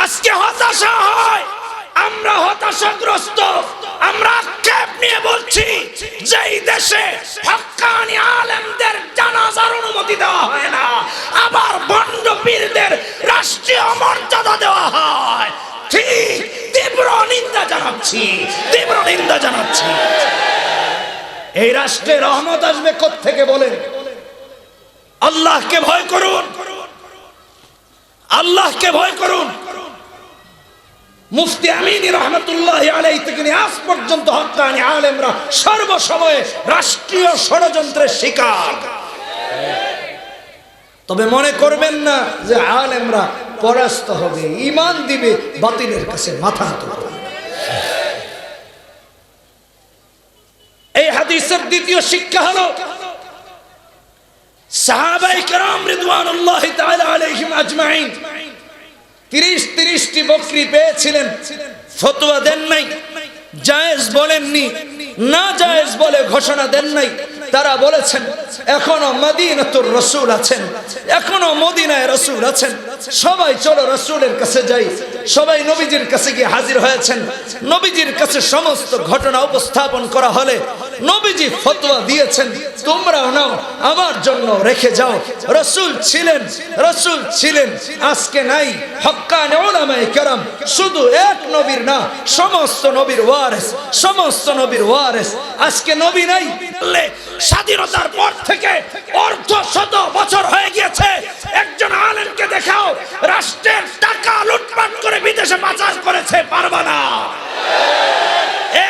আজকে হতাশা হয়। আমরা হতাশাগ্রস্ত। আমরা আক্ষেপ নিয়ে বলছি যে এই দেশে হক্কানি আলেমদের জানাজার অনুমতি দেওয়া হয় না, আবার ভণ্ড পীরদের রাষ্ট্রীয় মর্যাদা দেওয়া হয়। ঠিক, তীব্র নিন্দা জানাচ্ছি। এই রাষ্ট্রে রহমত আসবে কোত্থেকে বলেন? আল্লাহকে ভয় করুন, আল্লাহকে ভয় করুন। মুফতি আমিনী রহমতুল্লাহি আলাইহি থেকে আজ পর্যন্ত হক্কানি আলেমরা সর্বসময়ে রাষ্ট্রীয় ষড়যন্ত্রের শিকার। তবে মনে করবেন না যে আলেমরা পরাস্ত হবে, ঈমান দিবে, বাতিলের কাছে মাথা নত করবে। এই হাদিসের দ্বিতীয় শিক্ষা হলো, সাহাবায়ে কেরাম রিদওয়ানুল্লাহি তাআলা আলাইহিম আজমাইন 30টি বকরি পেয়েছিলেন, ফতোয়া দেন নাই, জায়েজ বলেননি, না জায়েজ বলে ঘোষণা দেন নাই। তারা বলেছেন এখনো মদিনাতুর রাসূল আছেন, এখনো মদিনায় রাসূল আছেন, সবাই চলো রাসূলের কাছে যাই। সবাই নবীজির কাছে গিয়ে হাজির হয়েছেন। নবীজির কাছে সমস্ত ঘটনা উপস্থাপন করা হলে নবীজি ফতোয়া দিয়েছেন, তোমরাও নাও, আমার জন্য রেখে যাও। রাসূল ছিলেন, আজকে নাই। হক্কানি উলামায়ে কেরাম শুধু এক নবীর না, সমস্ত নবীর ওয়ারিস। আজকে নবী নাই। স্বাধীনতার পর থেকে অর্ধশত বছর হয়ে গিয়েছে। একজন আলেমকে দেখাও রাষ্ট্রের টাকা লুটপাট করে বিদেশে পাচার করেছে, পারবা না।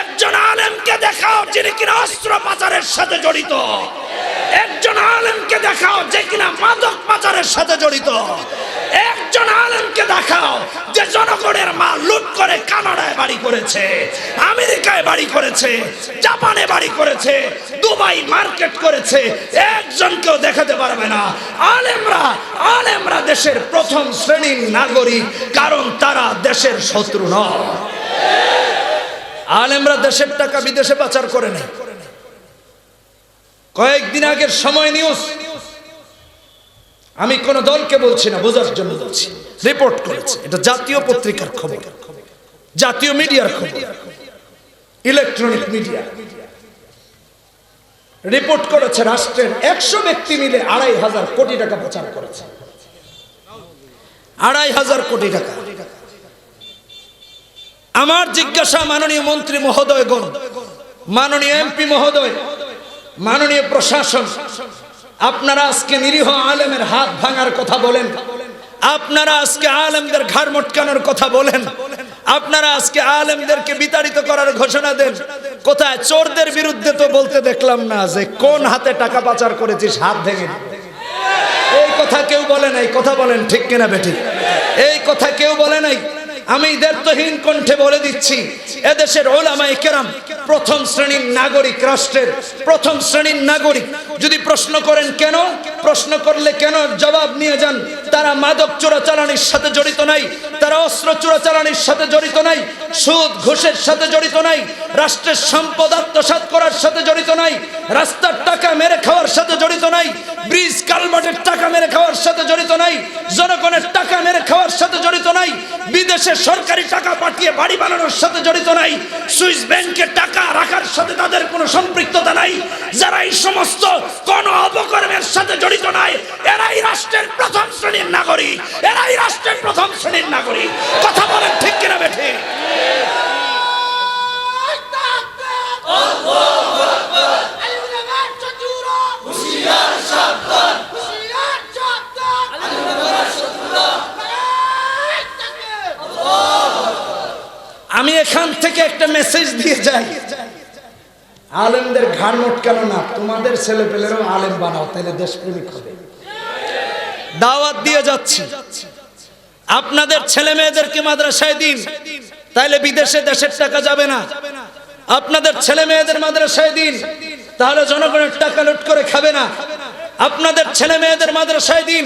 একজন আলেমকে দেখাও যিনি কিনা অস্ত্র পাচারের সাথে জড়িত। একজন আলেমকে দেখাও যে কিনা মাদক পাচারের সাথে জড়িত। একজন আলেমকে দেখাও যে জনগণের মাল লুট করে কানাডায় বাড়ি করেছে, আমেরিকায় বাড়ি করেছে, জাপানে বাড়ি করেছে, দুবাই মার্কেট করেছে। একজনকেও দেখাতে পারবে না। আলেমরা দেশের প্রথম শ্রেণীর নাগরিক, কারণ তারা দেশের শত্রু নয়। আলেমরা দেশের টাকা বিদেশে পাচার করে না। কয়েকদিন আগের সময় নিউজ, আমি কোন দলকে বলছি না, বোঝার জন্য বলছি, রিপোর্ট করেছে। এটা জাতীয় পত্রিকার খবর, জাতীয় মিডিয়ার খবর, ইলেকট্রনিক মিডিয়া রিপোর্ট করেছে। রাষ্ট্রের 100 ব্যক্তি মিলে 2,500 কোটি টাকা পাচার করেছে। 2,500 কোটি টাকা। আমার জিজ্ঞাসা, মাননীয় মন্ত্রী মহোদয়গণ, মাননীয় এমপি মহোদয়, মাননীয় প্রশাসন, আপনারা আজকে নিরীহ আলেমের হাত ভাঙার কথা বলেন, আপনারা আজকে আলেমদের ঘাড় মটকানোর কথা বলেন, আপনারা আজকে আলেমদেরকে বিতাড়িত করার ঘোষণা দেন। কোথায় চোরদের বিরুদ্ধে তো বলতে দেখলাম না যে কোন হাতে টাকা পাচার করেছিস হাত ভেঙে দিবে। এই কথা কেউ বলে নাই। কথা বলেন ঠিক কিনা বেঠিক? এই কথা কেউ বলে নাই। আমি দায়িত্বহীন কণ্ঠে বলে দিচ্ছি, এদেশের উলামায়ে কেরাম প্রথম শ্রেণীর নাগরিক, রাষ্ট্রের প্রথম শ্রেণীর নাগরিক। যদি প্রশ্ন করেন কেন, প্রশ্ন করলে কেন জবাব নিয়ে যান। তারা মাদক চোরাচালানির সাথে জড়িত নাই, তারা অস্ত্র চোরাচালানির সাথে জড়িত নাই, সুদ ঘুষের সাথে জড়িত নাই, রাষ্ট্রের সম্পদ আত্মসাৎ করার সাথে জড়িত নাই, রাস্তার টাকা মেরে খাওয়ার সাথে জড়িত নাই, ব্রিজ কালভার্টের টাকা মেরে খাওয়ার সাথে জড়িত নাই, জনগণের টাকা মেরে খাওয়ার সাথে জড়িত নাই, বিদেশে সরকারি টাকা পাঠিয়ে বাড়ি বানানোর সাথে জড়িত নাই, সুইস ব্যাংকে টাকা রাখার সাথে তাদের কোনো সম্পৃক্ততা নাই। যারা এই সমস্ত কোন অপকর্মের সাথে জড়িত নাই, এরাই রাষ্ট্রের প্রথম শ্রেণীর নাগরিক, এরাই রাষ্ট্রের প্রথম শ্রেণীর নাগরিক। কথা বলেন ঠিক কিনা বেঠে? আমি এখান থেকে একটা মেসেজ দিয়ে যাই, আলেমদের ঘাড় মটকানো না, তোমাদের ছেলে পেলেরও আলেম বানাও, তাহলে দেশপ্রেমিক হবে। দাওয়াত দিয়ে যাচ্ছি, আপনাদের ছেলে মেয়েদেরকে মাদ্রাসায় দিন, তাহলে বিদেশে দেশের টাকা যাবে না। আপনাদের ছেলে মেয়েদের মাদ্রাসায় দিন, তাহলে জনগণের টাকা লুট করে খাবে না। আপনাদের ছেলে মেয়েদের মাদ্রাসায় দিন,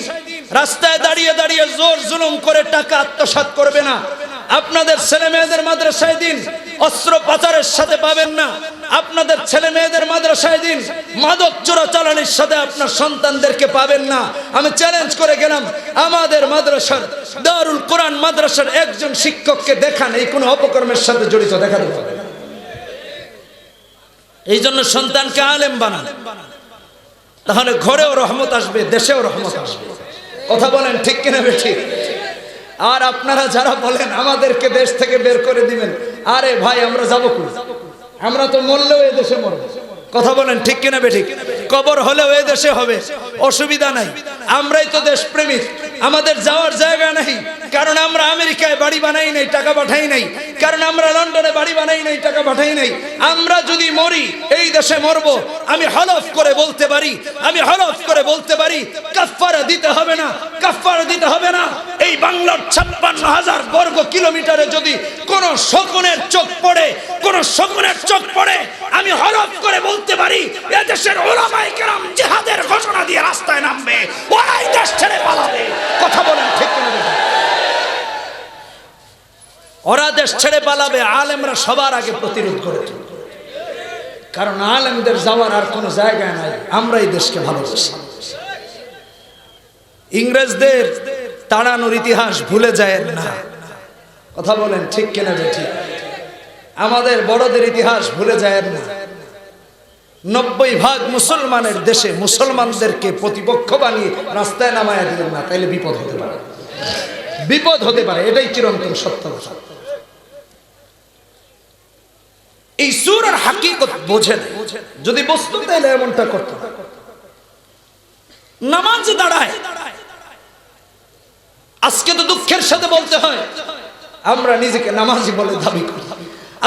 রাস্তায় দাঁড়িয়ে দাঁড়িয়ে জোর জুলুম করে টাকা আত্মসাৎ করবে না। আপনাদের ছেলে মেয়েদের মাদ্রাসায় দিন, অস্ত্র পাচারের সাথে পাবেন না। আপনাদের ছেলে মেয়েদের মাদ্রাসায় দিন, মাদক চোরাচালানির সাথে আপনার সন্তানদেরকে পাবেন না। আমি চ্যালেঞ্জ করে গেলাম, আমাদের মাদ্রাসার দারুল কোরআন মাদ্রাসার একজন শিক্ষককে দেখান এই কোনো অপকর্মের সাথে জড়িত, দেখাতে হবে। এই জন্য সন্তানকে আলেম বানান, তাহলে ঘরেও রহমত আসবে, দেশেও রহমত আসবে। কথা বলেন ঠিক কিনা বেঠিক? আর আপনারা যারা বলেন আমাদেরকে দেশ থেকে বের করে দিবেন, আরে ভাই আমরা যাবো কই? আমরা তো মরলেও এই দেশে মরবো। কথা বলেন ঠিক কিনা বেঠিক? কবর হলেও এই দেশে হবে, অসুবিধা নাই। আমরাই তো দেশপ্রেমিক, আমাদের যাওয়ার জায়গা নাই, কারণ আমরা আমেরিকায় বাড়ি বানাই নাই, টাকা পাঠাই নাই, কারণ আমরা লন্ডনে বাড়ি বানাই নাই, টাকা পাঠাই নাই। আমরা যদি মরি এই দেশে মরবো। আমি হলফ করে বলতে পারি, আমি হলফ করে বলতে পারি, কাফারা দিতে হবে না, কাফারা দিতে হবে না। এই বাংলার 56,000 বর্গ কিলোমিটারে যদি কোন শকুনের চোখ পড়ে, কোন শকুনের চোখ পড়ে, আমি হলফ করে বলতে পারি এদেশের উলামায়ে কেরাম জিহাদের ঘোষণা দিয়ে রাস্তায় নামবে, ওরাই দেশ ছেড়ে পালাবে। কথা বলেন ঠিক কিনা? ওরা দেশ ছেড়ে পালাবে, আলেমরা সবার আগে প্রতিরোধ করে তুলবে, কারণ আলেমদের যাওয়ার আর কোনো জায়গা নাই। আমরাই দেশকে ভালোবাসি। ইংরেজদের তাড়ানোর ইতিহাস ভুলে যায় না। কথা বলেন ঠিক কিনা বেঠিক? আমাদের বড়দের ইতিহাস ভুলে যায় না। 90% মুসলমানের দেশে মুসলমানদেরকে প্রতিপক্ষ বানিয়ে রাস্তায় নামায় দিলেন না, তাইলে বিপদ হতে পারে, বিপদ হতে পারে। এটাই চিরন্তন সত্য কথা। এই সূরার হাকিকত বোঝেন, যদি বুঝতো তাহলে এমনটা করতো। নামাজে দাঁড়ায়, আজকে তো দুঃখের সাথে বলতে হয় আমরা নিজেকে নামাজি বলে দাবি করি,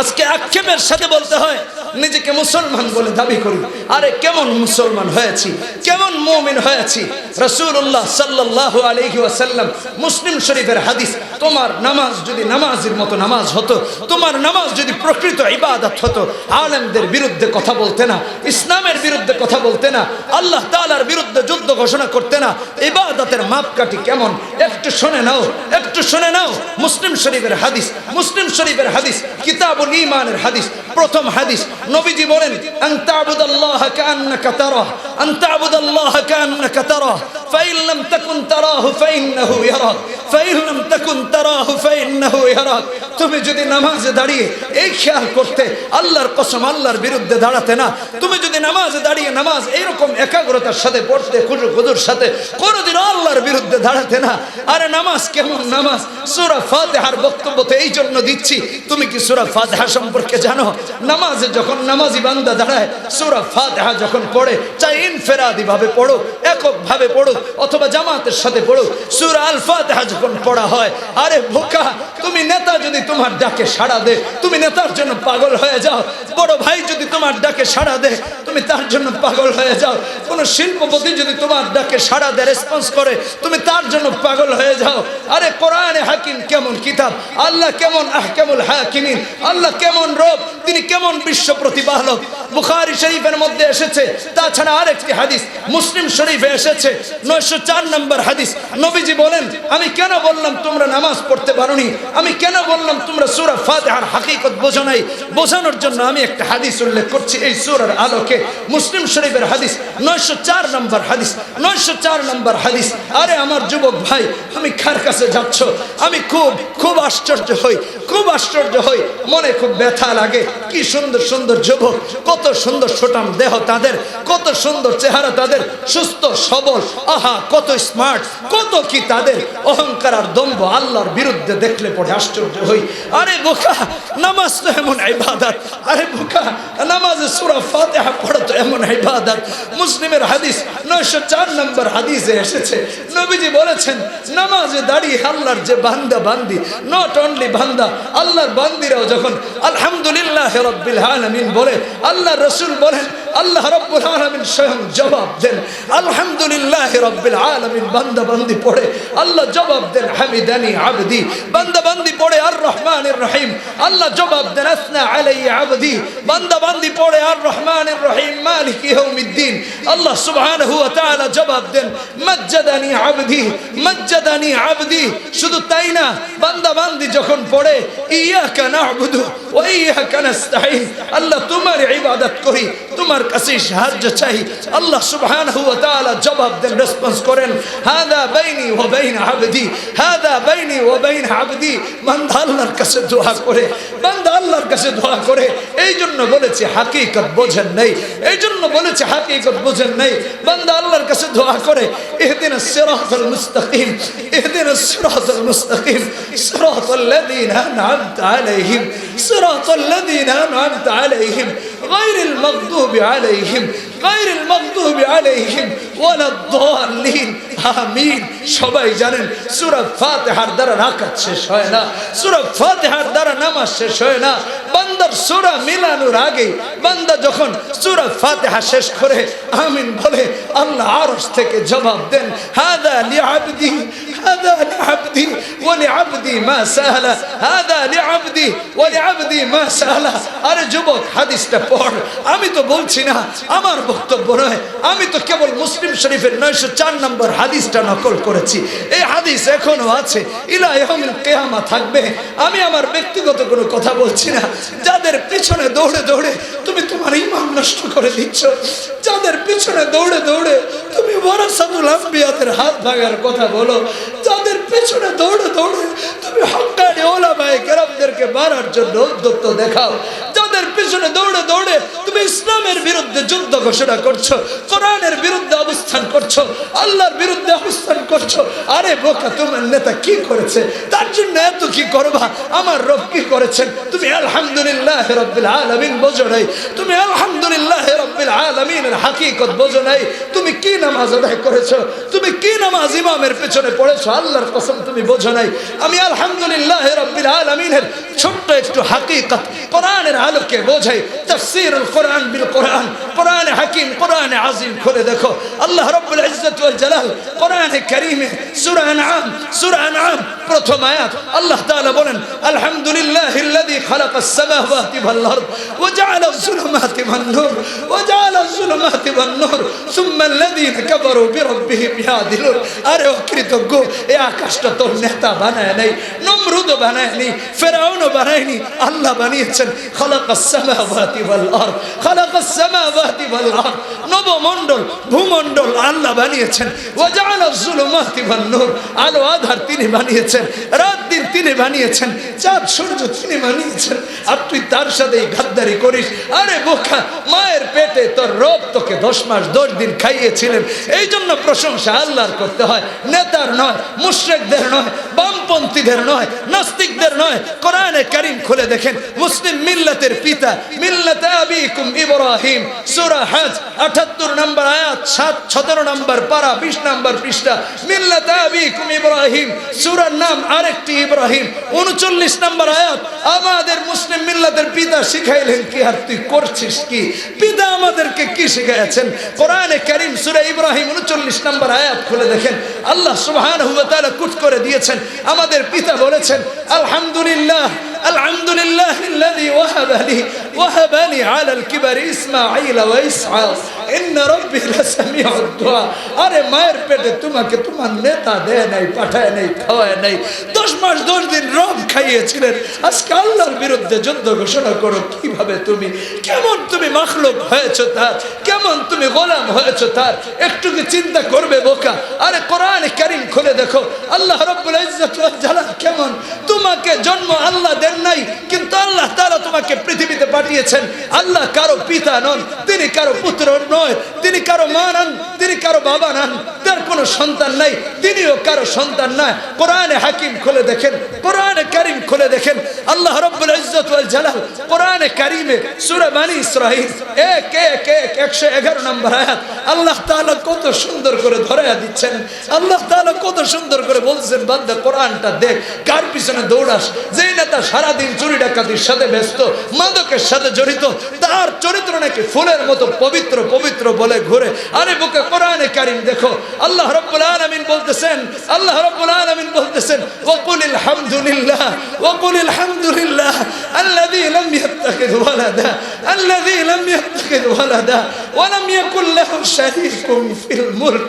আজকে আক্ষেপের সাথে বলতে হয় নিজেকে মুসলমান বলে দাবি করি। আরে কেমন মুসলমান হয়েছি, কেমন মুমিন হয়েছি। রাসূলুল্লাহ সাল্লাল্লাহু আলাইহি ওয়াসাল্লাম, মুসলিম শরীফের হাদিস, তোমার নামাজ যদি নামাজের মতো নামাজ হতো, তোমার নামাজ যদি প্রকৃত ইবাদত হতো, আলেমদের বিরুদ্ধে কথা বলতে না, ইসলামের বিরুদ্ধে কথা বলতে না, আল্লাহ তাআলার বিরুদ্ধে যুদ্ধ ঘোষণা করতে না। ইবাদতের মাপকাঠি কেমন একটু শুনে নাও, একটু শুনে নাও। মুসলিম শরীফের হাদিস, মুসলিম শরীফের হাদিস, কিতাবুল ঈমানের হাদিস, প্রথম হাদিস, নবীজি বলেন, আন তা'বুদাল্লাহা কাআন্নাকা তারাহ, আন তা'বুদাল্লাহা কাআন্নাকা তারাহ, ফাইন লাম তাকুন তারাহু ফাইন্নাহু ইয়ারাক, ফাইন লাম তাকুন তারাহু ফাইন্নাহু ইয়ারাক। তুমি যদি নামাজে দাঁড়িয়ে এই খেয়াল করতে, আল্লাহর কসম আল্লাহর বিরুদ্ধে দাঁড়াতে না, তুমি যদি নামাজে দাঁড়িয়ে নামাজ এইরকম একাগ্রতার সাথে পড়তে, খুজুর সাথে, কোনোদিন আল্লাহর বিরুদ্ধে দাঁড়াতে না। আরে নামাজ কেমন নামাজ? সূরা ফাতিহার বক্তব্য তো এই জন্য দিচ্ছি, তুমি কি সূরা ফাতিহা সম্পর্কে জানো? নামাজে যখন নামাজি বান্দা দাঁড়ায়, সূরা ফাতিহা যখন পড়ে, চাই ইনফেরাদি ভাবে পড়ো, একক ভাবে পড়ো, অথবা জামাতের সাথে পড়ো, সূরা আল ফাতিহা যখন পড়া হয়, আরে বোকা, তুমি নেতা যদি তোমার ডাকে সাড়া দে, তুমি নেতার জন্য পাগল হয়ে যাও। বড় ভাই যদি তোমার ডাকে সাড়া দে, তুমি তার জন্য পাগল হয়ে যাও। কোন শিল্পপতি যদি তোমার ডাকে সাড়া দেয়, রেসপন্স করে, তুমি তার জন্য পাগল হয়ে যাও। আরে কোরআনে হাকিম কেমন কিতাব, আল্লাহ কেমন আহকামুল হাকিমিন, আল্লাহ কেমন রব, তিনি কেমন বিশ্ব প্রতিপালক। বুখারী শরীফের মধ্যে এসেছে, তাছাড়া আরেকটি হাদিস মুসলিম শরীফে এসেছে 904 নম্বর হাদিস। নবীজি বলেন, আমি কেন বললাম তোমরা নামাজ পড়তে পারোনি, আমি কেন বললাম তোমরা সূরা ফাতিহার হাকিকত বোঝো নাই, বোঝানোর জন্য আমি একটা হাদিস উল্লেখ করছি এই সূরার আলোকে। মুসলিম শরীফের হাদিস 904 নম্বর হাদিস, 904 নম্বর হাদিস। আরে আমার যুবক ভাই, আমি কার কাছে যাচ্ছ? আমি খুব আশ্চর্য হই, খুব আশ্চর্য হই, মনে খুব ব্যথা লাগে। কি সুন্দর সুন্দর যুবক, কত সুন্দর ছোটাম দেহ তাদের, কত সুন্দর চেহারা তাদের, সুস্থ সবল, আহা কত স্মার্ট, কত কি তাদের অহংকার আর দম্ভ আল্লাহর বিরুদ্ধে দেখলে পড়ে আশ্চর্য হই। আরে বোকা, নামাজ তো এমন ইবাদত, আরে বোকা, নামাজে সূরা ফাতিহা পড়া তো এমন ইবাদত। মুসলিমের হাদিস 904 নম্বর হাদিসে এসেছে, নবীজি বলেছেন, নামাজে দাঁড়িয়ে আল্লাহর যে বান্দা বান্দি, নট অনলি বান্দা, আল্লাহর বান্দিরাও যখন আলহামদুলিল্লাহ রাব্বিল আলামিন বলে, আল্লাহ রাসূল বলেন, আল্লাহ রাব্বুল আলামিন স্বয়ং জবাব দেন আলহামদুলিল্লাহ রাব্বিল আলামিন। বান্দা বান্দি পড়ে আল্লাহ জবাব দেন হামিদানি আবদি। বান্দা বান্দি পড়ে আর রহমানির রহিম, আল্লাহ জবাব দেন আসনা আলাইহি আবদি। বান্দা বান্দি পড়ে আর রহমানির রহিম মালিকি ইয়াউমিদ্দিন, আল্লাহ সুবহানাহু ওয়া তাআলা জবাব দেন মাজ্জাদানি আবদি, মাজ্জাদানি আবদি। শুধু তাই না, বান্দা বান্দি যখন পড়ে ইয়াকা না'বুদু ওয়া ইয়াকা নাস্তাঈন, আল্লাহ তোমার ইবাদত করি, তোমার কাছে সাহায্য চাই, আল্লাহ সুবহানাহু ওয়া তাআলা জবাব দেন, রেসপন্স করেন হাদা বাইনি ওয়া বাইন আবদি, হাদা বাইনি ওয়া বাইন আবদি। বান্দা আল্লাহর কাছে দোয়া করে, বান্দা আল্লাহর কাছে দোয়া করে। এই জন্য বলেছে হাকিকত বোঝেন নাই, এই জন্য বলেছে হাকিকত বোঝেন নাই। বান্দা আল্লাহর কাছে দোয়া করে ইহদিনাস সিরাতাল মুস্তাকিম, ইহদিনাস সিরাতাল মুস্তাকিম, সিরাতাল লাযীনা আন'আমতা আলাইহিম, সিরাতাল লাযীনা আন'আমতা আলাইহিম গায়রিল মাগদুবি আলাইহিম, গায়রিল মাগদুবি আলাইহিম ওয়ালাদ-দাল্লিন। আমিন। সবাই জানেন সূরা ফাতিহার দ্বারা রাকাত শেষ হয় না, সূরা ফাতিহার দ্বারা নামাজ শেষ হয় না। বান্দার সূরা মিলানোর আগে বান্দা যখন সূরা ফাতিহা শেষ করে আমিন বলে, আল্লাহ আরশ থেকে জবাব দেন হাদা লিআবদি, হাদা লিআবদি ওয়া লিআবদি মা সাআলা, হাদা লিআবদি ওয়া লিআবদি মা সাআলা। আরে যুবক, হাদিসটা পড়। আমি তো বলছি না, আমার বক্তব্য নয়, আমি তো কেবল মুসলিম শরীফের 904 নম্বর হাদিসটা নকল করেছি। এই হাদিস এখনো আছে, ইলা ইয়াউমিল কিয়ামা থাকবে। আমি আমার ব্যক্তিগত কোনো কথা বলছি না। যাদের পিছনে দৌড়ে দৌড়ে তুমি তোমার ঈমান নষ্ট করে দিচ্ছ, যাদের পিছনে দৌড়ে দৌড়ে তুমি ওয়ারাসাতুল আম্বিয়াদের হাত ভাঙার কথা বলো, যাদের পিছনে দৌড়ে দৌড়ে তুমি হক্কানি উলামায়ে কেরামদেরকে মারার জন্য উদ্যত দেখাও, যাদের পিছনে দৌড়ে দৌড়ে তুমি ইসলামের বিরুদ্ধে যুদ্ধ ঘোষণা করছো, কোরআনের বিরুদ্ধে অবস্থান করছো, আল্লাহর বিরুদ্ধে অবস্থান করছো। আরে বোকা, তোমার নেতা কি করেছে তার জন্য এত কি করবা? আমার রব কি করেছেন? তুমি আলহামদুলিল্লাহ রাব্বিল আলামিন বোঝো নাই, তুমি আলহামদুলিল্লাহ রাব্বিল আলামিনের হাকিকত বোঝো নাই। তুমি কি নামাজ আদায় করেছো, তুমি কি নামাজ ইমামের পেছনে পড়েছো, আল্লাহর কসম তুমি বোঝো নাই। আমি আলহামদুলিল্লাহ রাব্বিল আলামিনের ছোট্ট একটু হাকিকত কোরআনের আলোকে বোঝাই। তাফসীরুল কোরআন বিল কোরআন, কোরআনে হাকিম, কোরআনে আযীম খুলে দেখো। আল্লাহ রাব্বুল ইজ্জত ওয়াল জালাল কোরআনে কারীমে সূরা আনআম, সূরা আনআম প্রথম আয়াত আল্লাহ তাআলা বলেন আলহামদুলিল্লাহিল্লাযী খালাকাস সামাওয়াতি ওয়াল আরদ ওয়া জাআলাজ যুলুমাতি ওয়ান নূর ওয়া জাআলাজ যুলুমাতি ওয়ান নূর সুম্মাল্লাযীনা কাফারু বিরাব্বিহিম ইয়াদিলুন। আরে ও কৃতজ্ঞ, এই আকাশটা তোর নেতা বানায় নাই, নমরুদ বানায়নি, ফেরাউনও বানায়নি, আল্লাহ বানিয়েছেন। খালাকাস সামাওয়াতি ওয়াল আরদ, খালাকাস সামাওয়াতি ওয়াল আরদ, নবমণ্ডল ভূমণ্ডল আল্লাহ বানিয়েছেন। ওয়া জাআলাজ যুলুমাতি ওয়ান নূর, আলো আধার তিনি বানিয়েছেন, রাত দিন তিনি বানিয়েছেন, চাঁদ সূর্য তিনি বানিয়েছেন। আর তুই তার সাথে গাদ্দারি করিস। আরে বোকা, মায়ের পেটে তোর রব তোকে 10 মাস 10 দিন খাইয়েছিলেন। এই জন্য প্রশংসা আল্লাহর করতে হয়, নেতার নয়, মুশরিকদের নয়, বামপন্থীদের নয়, নাস্তিকদের নয়। কোরআনে কারীম খুলে দেখেন, মুসলিম মিল্লাতের পিতা মিল্লাত আবিকুম ইব্রাহিম, সূরা হজ 78 নম্বর আয়াত, 17 নম্বর পারা, 20 নম্বর পৃষ্ঠা। মিল্লাত আবিকুম ইব্রাহিম, সূরার নাম আরেকটি ইব্রাহিম, 39 নম্বর আয়াত। আমাদের মুসলিম মিল্লাতের পিতা শিখাইলেন কি, আর তুই করছিস কি? পিতা আমাদেরকে কি শিখাইছেন? কোরআনে কারীম সূরা ইব্রাহিম 39 নম্বর আয়াত খুলে দেখেন, আল্লাহ সুবহানাহু ওয়া তাআলা কুট করে দিয়েছেন। আমাদের পিতা বলেছেন আলহামদুলিল্লাহ, আলহামদুলিল্লাহিল্লাযী ওয়াহাবা লি وهب لي على الكبر إسماعيل وإسحاق إن ربي لسميع الدعاء আরে মায়ের পেটে তোমাকে তোমার নেতা দেয় নাই, পাঠায় নাই, খাওয়ায় নাই, 10 মাস 10 দিন রব খাইয়েছিলেন, আজকে আল্লাহর বিরুদ্ধে যুদ্ধ ঘোষণা করো। কিভাবে তুমি, কেমন তুমি মাখলুক হয়েছো তার, কেমন তুমি গোলাম হয়েছো তার, একটু কি চিন্তা করবে বোকা? আরে কোরআন কারীম খুলে দেখো, আল্লাহ রাব্বুল ইজ্জত ওয়াল জালাল কেমন, তোমাকে জন্ম আল্লাহ দেন নাই, কিন্তু আল্লাহ তাআলা তোমাকে পৃথিবীতে পাঠিয়েছেন। আল্লাহ কারো পিতা নন, তিনি কারো পুত্র নয়, তিনি কারো মা নন, তিনি কারো বাবা নন, তার কোনো সন্তান নাই, তিনিও কারো সন্তান নয়। কোরআনে হাকিম খুলে দেখেন, কোরআনে কারীম খুলে দেখেন, আল্লাহ রাব্বুল ইজ্জত ওয়াল জালাল কোরআনে কারীমে সূরা বনী ইসরাঈল 111 নম্বর আয়াত আল্লাহ তাআলা কত সুন্দর করে ধরায়া দিচ্ছেন। আল্লাহ তাআলা কত সুন্দর করে বলছেন, বান্দা কোরআনটা দেখ, কার পিছনে দৌড়াস? যেই নেতা সারাদিন চুরি ডাকাতির সাথে ব্যস্ত, মাদকের সাথে জড়িত, তার চরিত্র নাকি ফুলের মতো পবিত্র পবিত্র বলে ঘুরে। আরে বুকে কোরআনে কারীম দেখো, আল্লাহ রাব্বুল আলামিন বলতেছেন, আল্লাহ রাব্বুল আলামিন বলতেছেন, ওয়াকুলিল হামদুলিল্লাহ, ওয়াকুলিল হামদুলিল্লাহ আল্লাযী লাম ইয়াত্তাখিয ওয়ালাদা, আল্লাযী লাম ইয়াত্তাখিয ওয়ালাদা ওয়া লাম ইয়াকুল লাহু শারীকুন ফিল মুলক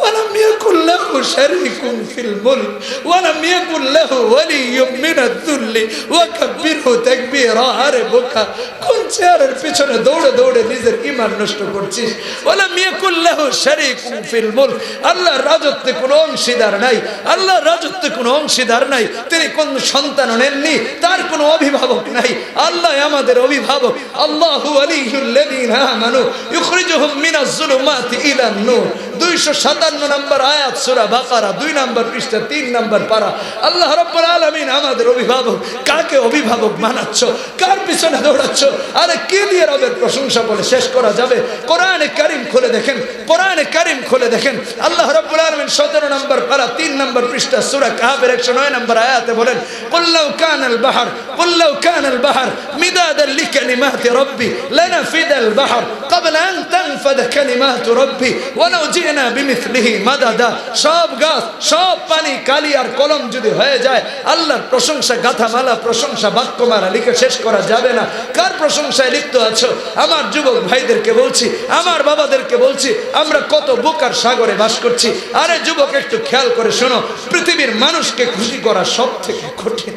ولم يكن له شريك في الملك ولم يكن له ولي من الذل وكبره تكبيرا। আরে বোকা, কোন চেয়ারের পিছনে দৌড়ে দৌড়ে নিজের ঈমান নষ্ট করছিস? ولم يكن له شريك في الملك, আল্লাহর রাজত্বে কোনো অংশীদার নাই, আল্লাহর রাজত্বে কোনো অংশীদার নাই, তিনি কোন সন্তান নেননি, তার কোনো অভিভাবক নাই, আল্লাহ আমাদের অভিভাবক। আল্লাহু ওয়ালিয়ুল্লাযীনা আমানু ইখরিজুহুম মিনাজ যুলুমাতি ইলান নূর, 257 নম্বর আয়াত সূরা বাকারা 2 নম্বর পৃষ্ঠা 3 নম্বর পারা। আল্লাহ রাব্বুল আলামিন আমাদের অভিভাবক। কাকে অভিভাবক বানাচ্ছ? কার পিছনে দৌড়াচ্ছ? আরে কি দিয়ে রবের প্রশংসা বলে শেষ করা যাবে? কোরআনে কারীম খুলে দেখেন, কোরআনে কারীম খুলে দেখেন, আল্লাহ রাব্বুল আলামিন 17 নম্বর পারা 3 নম্বর পৃষ্ঠা সূরা কাহাফের 109 নম্বর আয়াতে বলেন, কুল লাউ কানাল বাহর, কুল লাউ কানাল বাহর মিদাদান লিকালিমাতি রাব্বি লানাফিদাল বাহর ক্বাবলা আন তানফাদা কালিমাতু রাব্বি ওয়ালাউ জিনা বিমিসলিহি মাদাদা। সব গাছ, সব পানি, কালি আর কলম যদি হয়ে যায়, আল্লাহর প্রশংসা গাথামালা, প্রশংসা বাক্যমালা লিখে শেষ করা যাবে না। কার প্রশংসায় লিপ্ত আছো? আমার যুবক ভাইদেরকে বলছি, আমার বাবাদেরকে বলছি, আমরা কত বুকার সাগরে বাস করছি। আরে যুবক, একটু খেয়াল করে শোনো, পৃথিবীর মানুষকে খুশি করা সব থেকে কঠিন।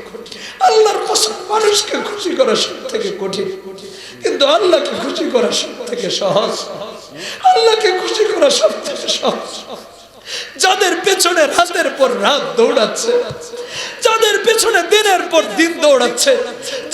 আল্লাহর কসম, মানুষকে খুশি করা সব থেকে কঠিন, কিন্তু আল্লাহকে খুশি করা সব থেকে সহজ। আল্লাহকে খুশি করা সব থেকে সহজ। যাদের পেছনে রাতের পর রাত দৌড়াচ্ছে, যাদের পেছনে দিনের পর দিন দৌড়াচ্ছে,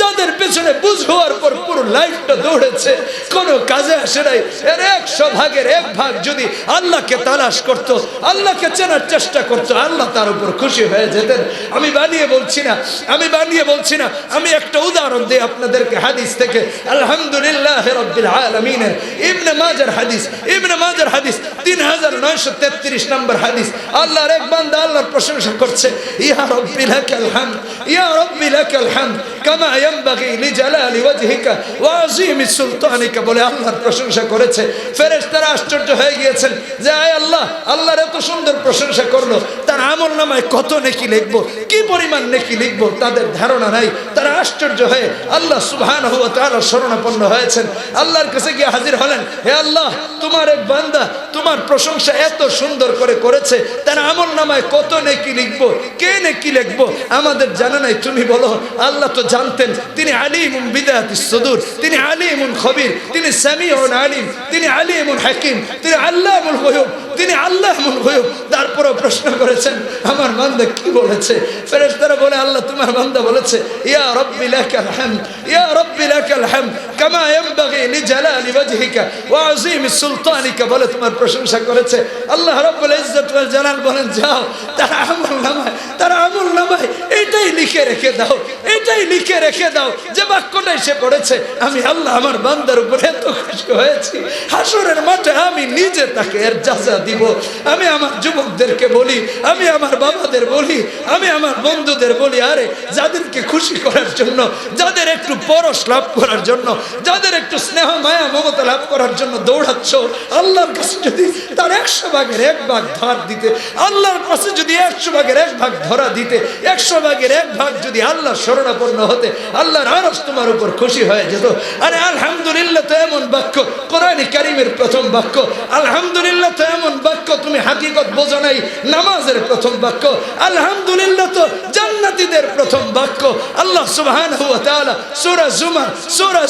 যাদের পেছনে বুঝ হওয়ার পর পুরো লাইফটা দৌড়েছে, কোনো কাজে আসে নাই, এর 100 ভাগের 1 ভাগ যদি আল্লাহকে তালাশ করত, আল্লাহকে চেনার চেষ্টা করত, আল্লাহ তার উপর খুশি হয়ে যেতেন। আমি বানিয়ে বলছি না, আমি বানিয়ে বলছি না, আমি একটা উদাহরণ দিই আপনাদেরকে হাদিস থেকে। আলহামদুলিল্লাহ রাব্বিল আলামিন, ইবনে মাজার হাদিস, ইবনে মাজার হাদিস 3933 নম্বর হাদিস। আল্লাহর এক বান্দা আল্লাহর প্রশংসা করছে, ইয়া রাব্বি লাকাল হামদ, ইয়া রাব্বি লাকাল হামদ কামা ইয়ানবাগি লিজালালি ওয়াজহিকা ওয়া আযীমি সুলতানিকা, বলে আল্লাহর প্রশংসা করেছে। ফেরেশতারা আশ্চর্য হয়ে গিয়েছেন যে আয় আল্লাহ, আল্লাহর এত সুন্দর প্রশংসা করলো, তার আমলনামায় কত নেকি লিখবো, কি পরিমাণ নেকি লিখবো তাদের ধারণা নাই। তারা আশ্চর্য হয়ে আল্লাহ সুবহানাহু ওয়া তাআলার শরণাপন্ন হয়েছেন। আল্লাহর কাছে গিয়ে হাজির হলেন, হে আল্লাহ, তোমার এক বান্দা তোমার প্রশংসা এত সুন্দর করে করেছে, তার আমলনামায় কত নেকি লিখবো, কে নেকি লিখবো আমাদের জানা নাই, তুমি বলো। আল্লাহ তো জানতেন, তিনি আলিমুন বিদাতিস সুদূর, তিনি আলিমুন খবীর, তিনি সামিউন আলিম, তিনি আলিমুন হাকিম, তিনি আল্লামুল গায়ুব, তিনি আল্লাহুল গায়ুব। তারপরও প্রশ্ন করেছেন, আমার বান্দা কি বলেছে? ফেরেশতারা বলে, আল্লাহ তোমার বান্দা বলেছে, ইয়া রাব্বি লাকাল হামদ, ইয়া রাব্বি লাকাল হামদ কামা ইয়ানবাগি লিজালালি ওয়াজহিকা ওয়া আযীমি সুলতানিকা, বলে তোমার প্রশংসা করেছে। আল্লাহ রাব্বুল ইজ্জত ওয়াল জালাল বলেন, যাও তার আমলনামায়, তার আমলনামায় এটাই লিখে রেখে দাও, এটাই লিখে রেখে দাও যে বাক্যটাই সে পড়েছে, আমি আল্লাহ আমার বান্দার উপর এত খুশি হয়েছি, হাসরের মাঠে আমি নিজে তাকে এর যাজা দিব। আমি আমার যুবকদেরকে বলি, আমি আমার বাবাদের বলি, আমি আমার বন্ধুদের বলি, আরে যাদেরকে খুশি করার জন্য, যাদের একটু পরশ লাভ করার জন্য, যাদের একটু স্নেহ মায়া মমতা লাভ করার জন্য দৌড়াচ্ছ, আল্লাহর কাছে যদি তার 100 ভাগের 1 ভাগ ধার দিতে, আল্লাহর কাছে যদি 100 ভাগের 1 ভাগ ধরা দিতে, 100 ভাগের 1 ভাগ যদি আল্লাহর শরণাপন্ন হতে, আল্লাহর আরশ তোমার উপর খুশি হয়ে যেত। আরে আলহামদুলিল্লাহ তো এমন বাক্য, কোরআনে কারীমের প্রথম বাক্য। আলহামদুলিল্লাহ তো এমন বাক্য, তুমি হাকিকত বোঝো নাই, নামাজের প্রথম বাক্য। আলহামদুলিল্লাহ তো জান্নাতীদের প্রথম বাক্য। আল্লাহ সুবহানাহু ওয়া তাআলা সূরা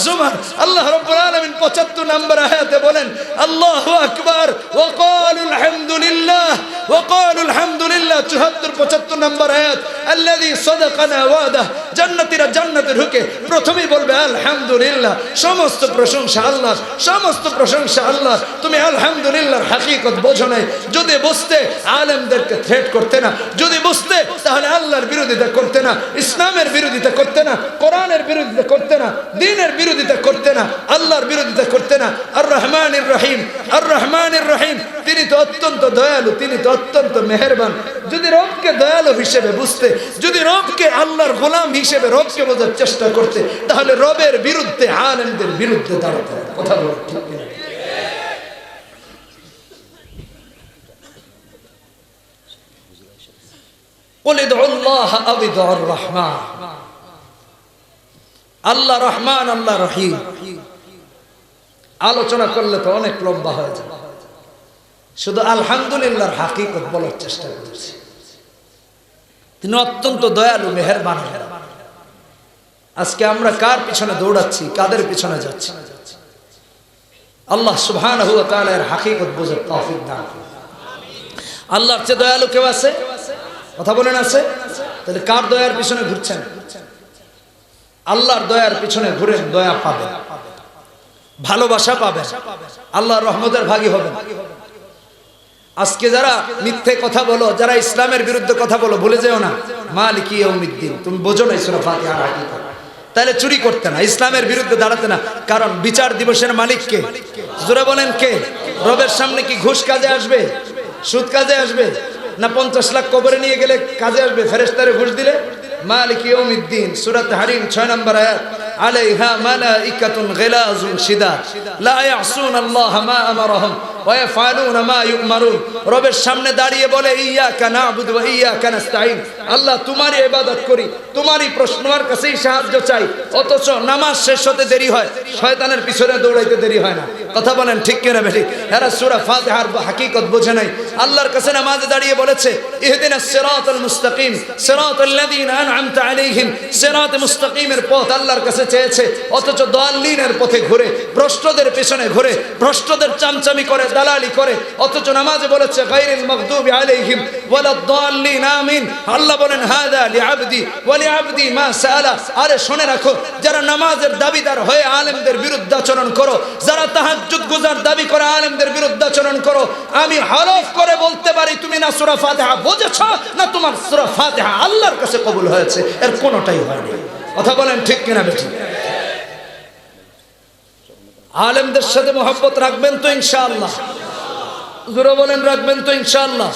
জুমার আল্লাহ রাব্বুল আলামিন 75 নম্বর আয়াতে বলেন, আল্লাহু আকবার ওয়া ক্বালুল হামদুলিল্লাহ ওয়া ক্বালুল হামদুলিল্লাহ। 74-75 নম্বর আয়াত, আল্লাযী সাদাকানা ওয়াদা। জান্নাতীরা জান্নাতে ঢুকে প্রথমেই বলবে আলহামদুলিল্লাহ, সমস্ত প্রশংসা আল্লাহর, সমস্ত প্রশংসা আল্লাহর। তুমি আলহামদুলিল্লাহর হাকিকত বোঝো নাই। যদি বুঝতে আলেমদেরকে থ্রেট করতে না, যদি বুঝতে তাহলে আল্লাহর বিরোধিতা করতে না, ইসলামের বিরোধিতা করতে না, কোরআনের বিরোধিতা করতে না, দ্বীনের বিরোধিতা করতে না, আল্লাহর বিরোধিতা করতে না। আর রহমানির রহিম, আর রহমানির রহিম, তিনি তো অত্যন্ত দয়ালু, তিনি তো অত্যন্ত মেহেরবান। যদি রবকে দয়ালু হিসেবে বুঝতে, যদি রবকে আল্লাহর গোলাম হিসেবে রবকে বোঝার চেষ্টা করতে, তাহলে রবের বিরুদ্ধে আলেমদের বিরুদ্ধে দাঁড়াতে। কথা বলো ঠিক কিনা? কুল ইদউল্লাহ আও ইদউর রহমান। আল্লাহ রহমান, আল্লাহ রহিম। আলোচনা করলে তো অনেক লম্বা হয়ে যাবে, শুধু আলহামদুলিল্লাহর হাকিকত বলার চেষ্টা করছি। তিনি অত্যন্ত দয়ালু, মেহেরবান। আজকে আমরা কার পিছনে দৌড়াচ্ছি, কাদের পিছনে যাচ্ছি? আল্লাহ সুবহানাহু ওয়া তাআলা এর হাকিকত বোঝার তৌফিক দান করুন। আল্লাহর চেয়ে দয়ালু কেউ আছে? কথা বলেন, আছে? তাহলে কার দয়ার পিছনে ঘুরছেন? আল্লাহর দয়ার পিছনে ঘুরেন, দয়া পাবেন, ভালোবাসা পাবেন, আল্লাহর রহমতের ভাগী হবেন। আজকে যারা মিথ্যে কথা বলো, যারা ইসলামের বিরুদ্ধে কথা বলো, ভুলে যেও না মালিকি ইয়াউমিদ্দিন। তুমি বোঝো না সূরা ফাতিহার হাকিকত, তাহলে চুরি করতে না, ইসলামের বিরুদ্ধে দাঁড়াতে না। কারণ বিচার দিবসের মালিক কে? জোরে বলেন কে? রবের সামনে কি ঘুষ কাজে আসবে? সুদ কাজে আসবে? না 50 লাখ কবরে নিয়ে গেলে কাজে আসবে ফেরেশতারে ঘুষ দিলে? মালিকি ইয়াউমিদ্দিন, সূরা তাহরিম 6 নম্বর আয়াত, আলাইহা মালাইকাতুন গিলাযুন শিদাদ লা ইয়াসুনাল্লাহা মা আমারহুম ওয়া ইয়াফআলুনা মা ইউমারুন। রবের সামনে দাঁড়িয়ে বলে, ইয়্যাকা না'বুদু ওয়া ইয়্যাকা নাস্তাঈন। আল্লাহ তোমারই ইবাদত করি, তোমারই প্রশ্নের কাছেই সাহায্য চাই। অথচ নামাজ শেষ হতে দেরি হয়, শয়তানের পিছনে দৌড়াইতে দেরি হয় না। কথা বলেন ঠিক কিনা বেঠিক? এরা সূরা ফাতিহার হাকিকত বোঝে নাই। আল্লাহর কাছে নামাজে দাঁড়িয়ে বলেছে, ইহদিনাস সিরাতাল মুস্তাকিম সিরাতাল্লাযীনা আন'আমতা আলাইহিম। সিরাতে মুস্তাকিমের পথ আল্লাহর কাছে চেয়েছে, অথচ দাল্লিনের পথে ঘুরে, ভ্রষ্টদের পেছনে ঘুরে, ভ্রষ্টদের চামচামি করে, দালালি করে। অথচ নামাজে বলেছে গায়রিল মাগদুবি আলাইহিম ওয়ালাদ দাল্লিন আমিন। আল্লাহ বলেন, হাদা লিআবদি ওয়া লিআবদি মা সাআলা। আরে শুনে রাখো, যারা নামাজের দাবিদার হয়ে আলেমদের বিরুদ্ধে আচরণ করো, যারা তাহাজ্জুদ গুজার দাবি করে আলেমদের বিরুদ্ধে আচরণ করো, আমি হলফ করে বলতে পারি তুমি না সূরা ফাতিহা বুঝেছো, না তোমার সূরা ফাতিহা আল্লাহর কাছে কবুল হয়েছে, এর কোনোটাই হয়নি। কথা বলেন ঠিক কিনা বেঠিক? আলেমদের সাথে মহব্বত রাখবেন তো ইনশাআল্লাহ? জোরে বলেন, রাখবেন তো ইনশাআল্লাহ?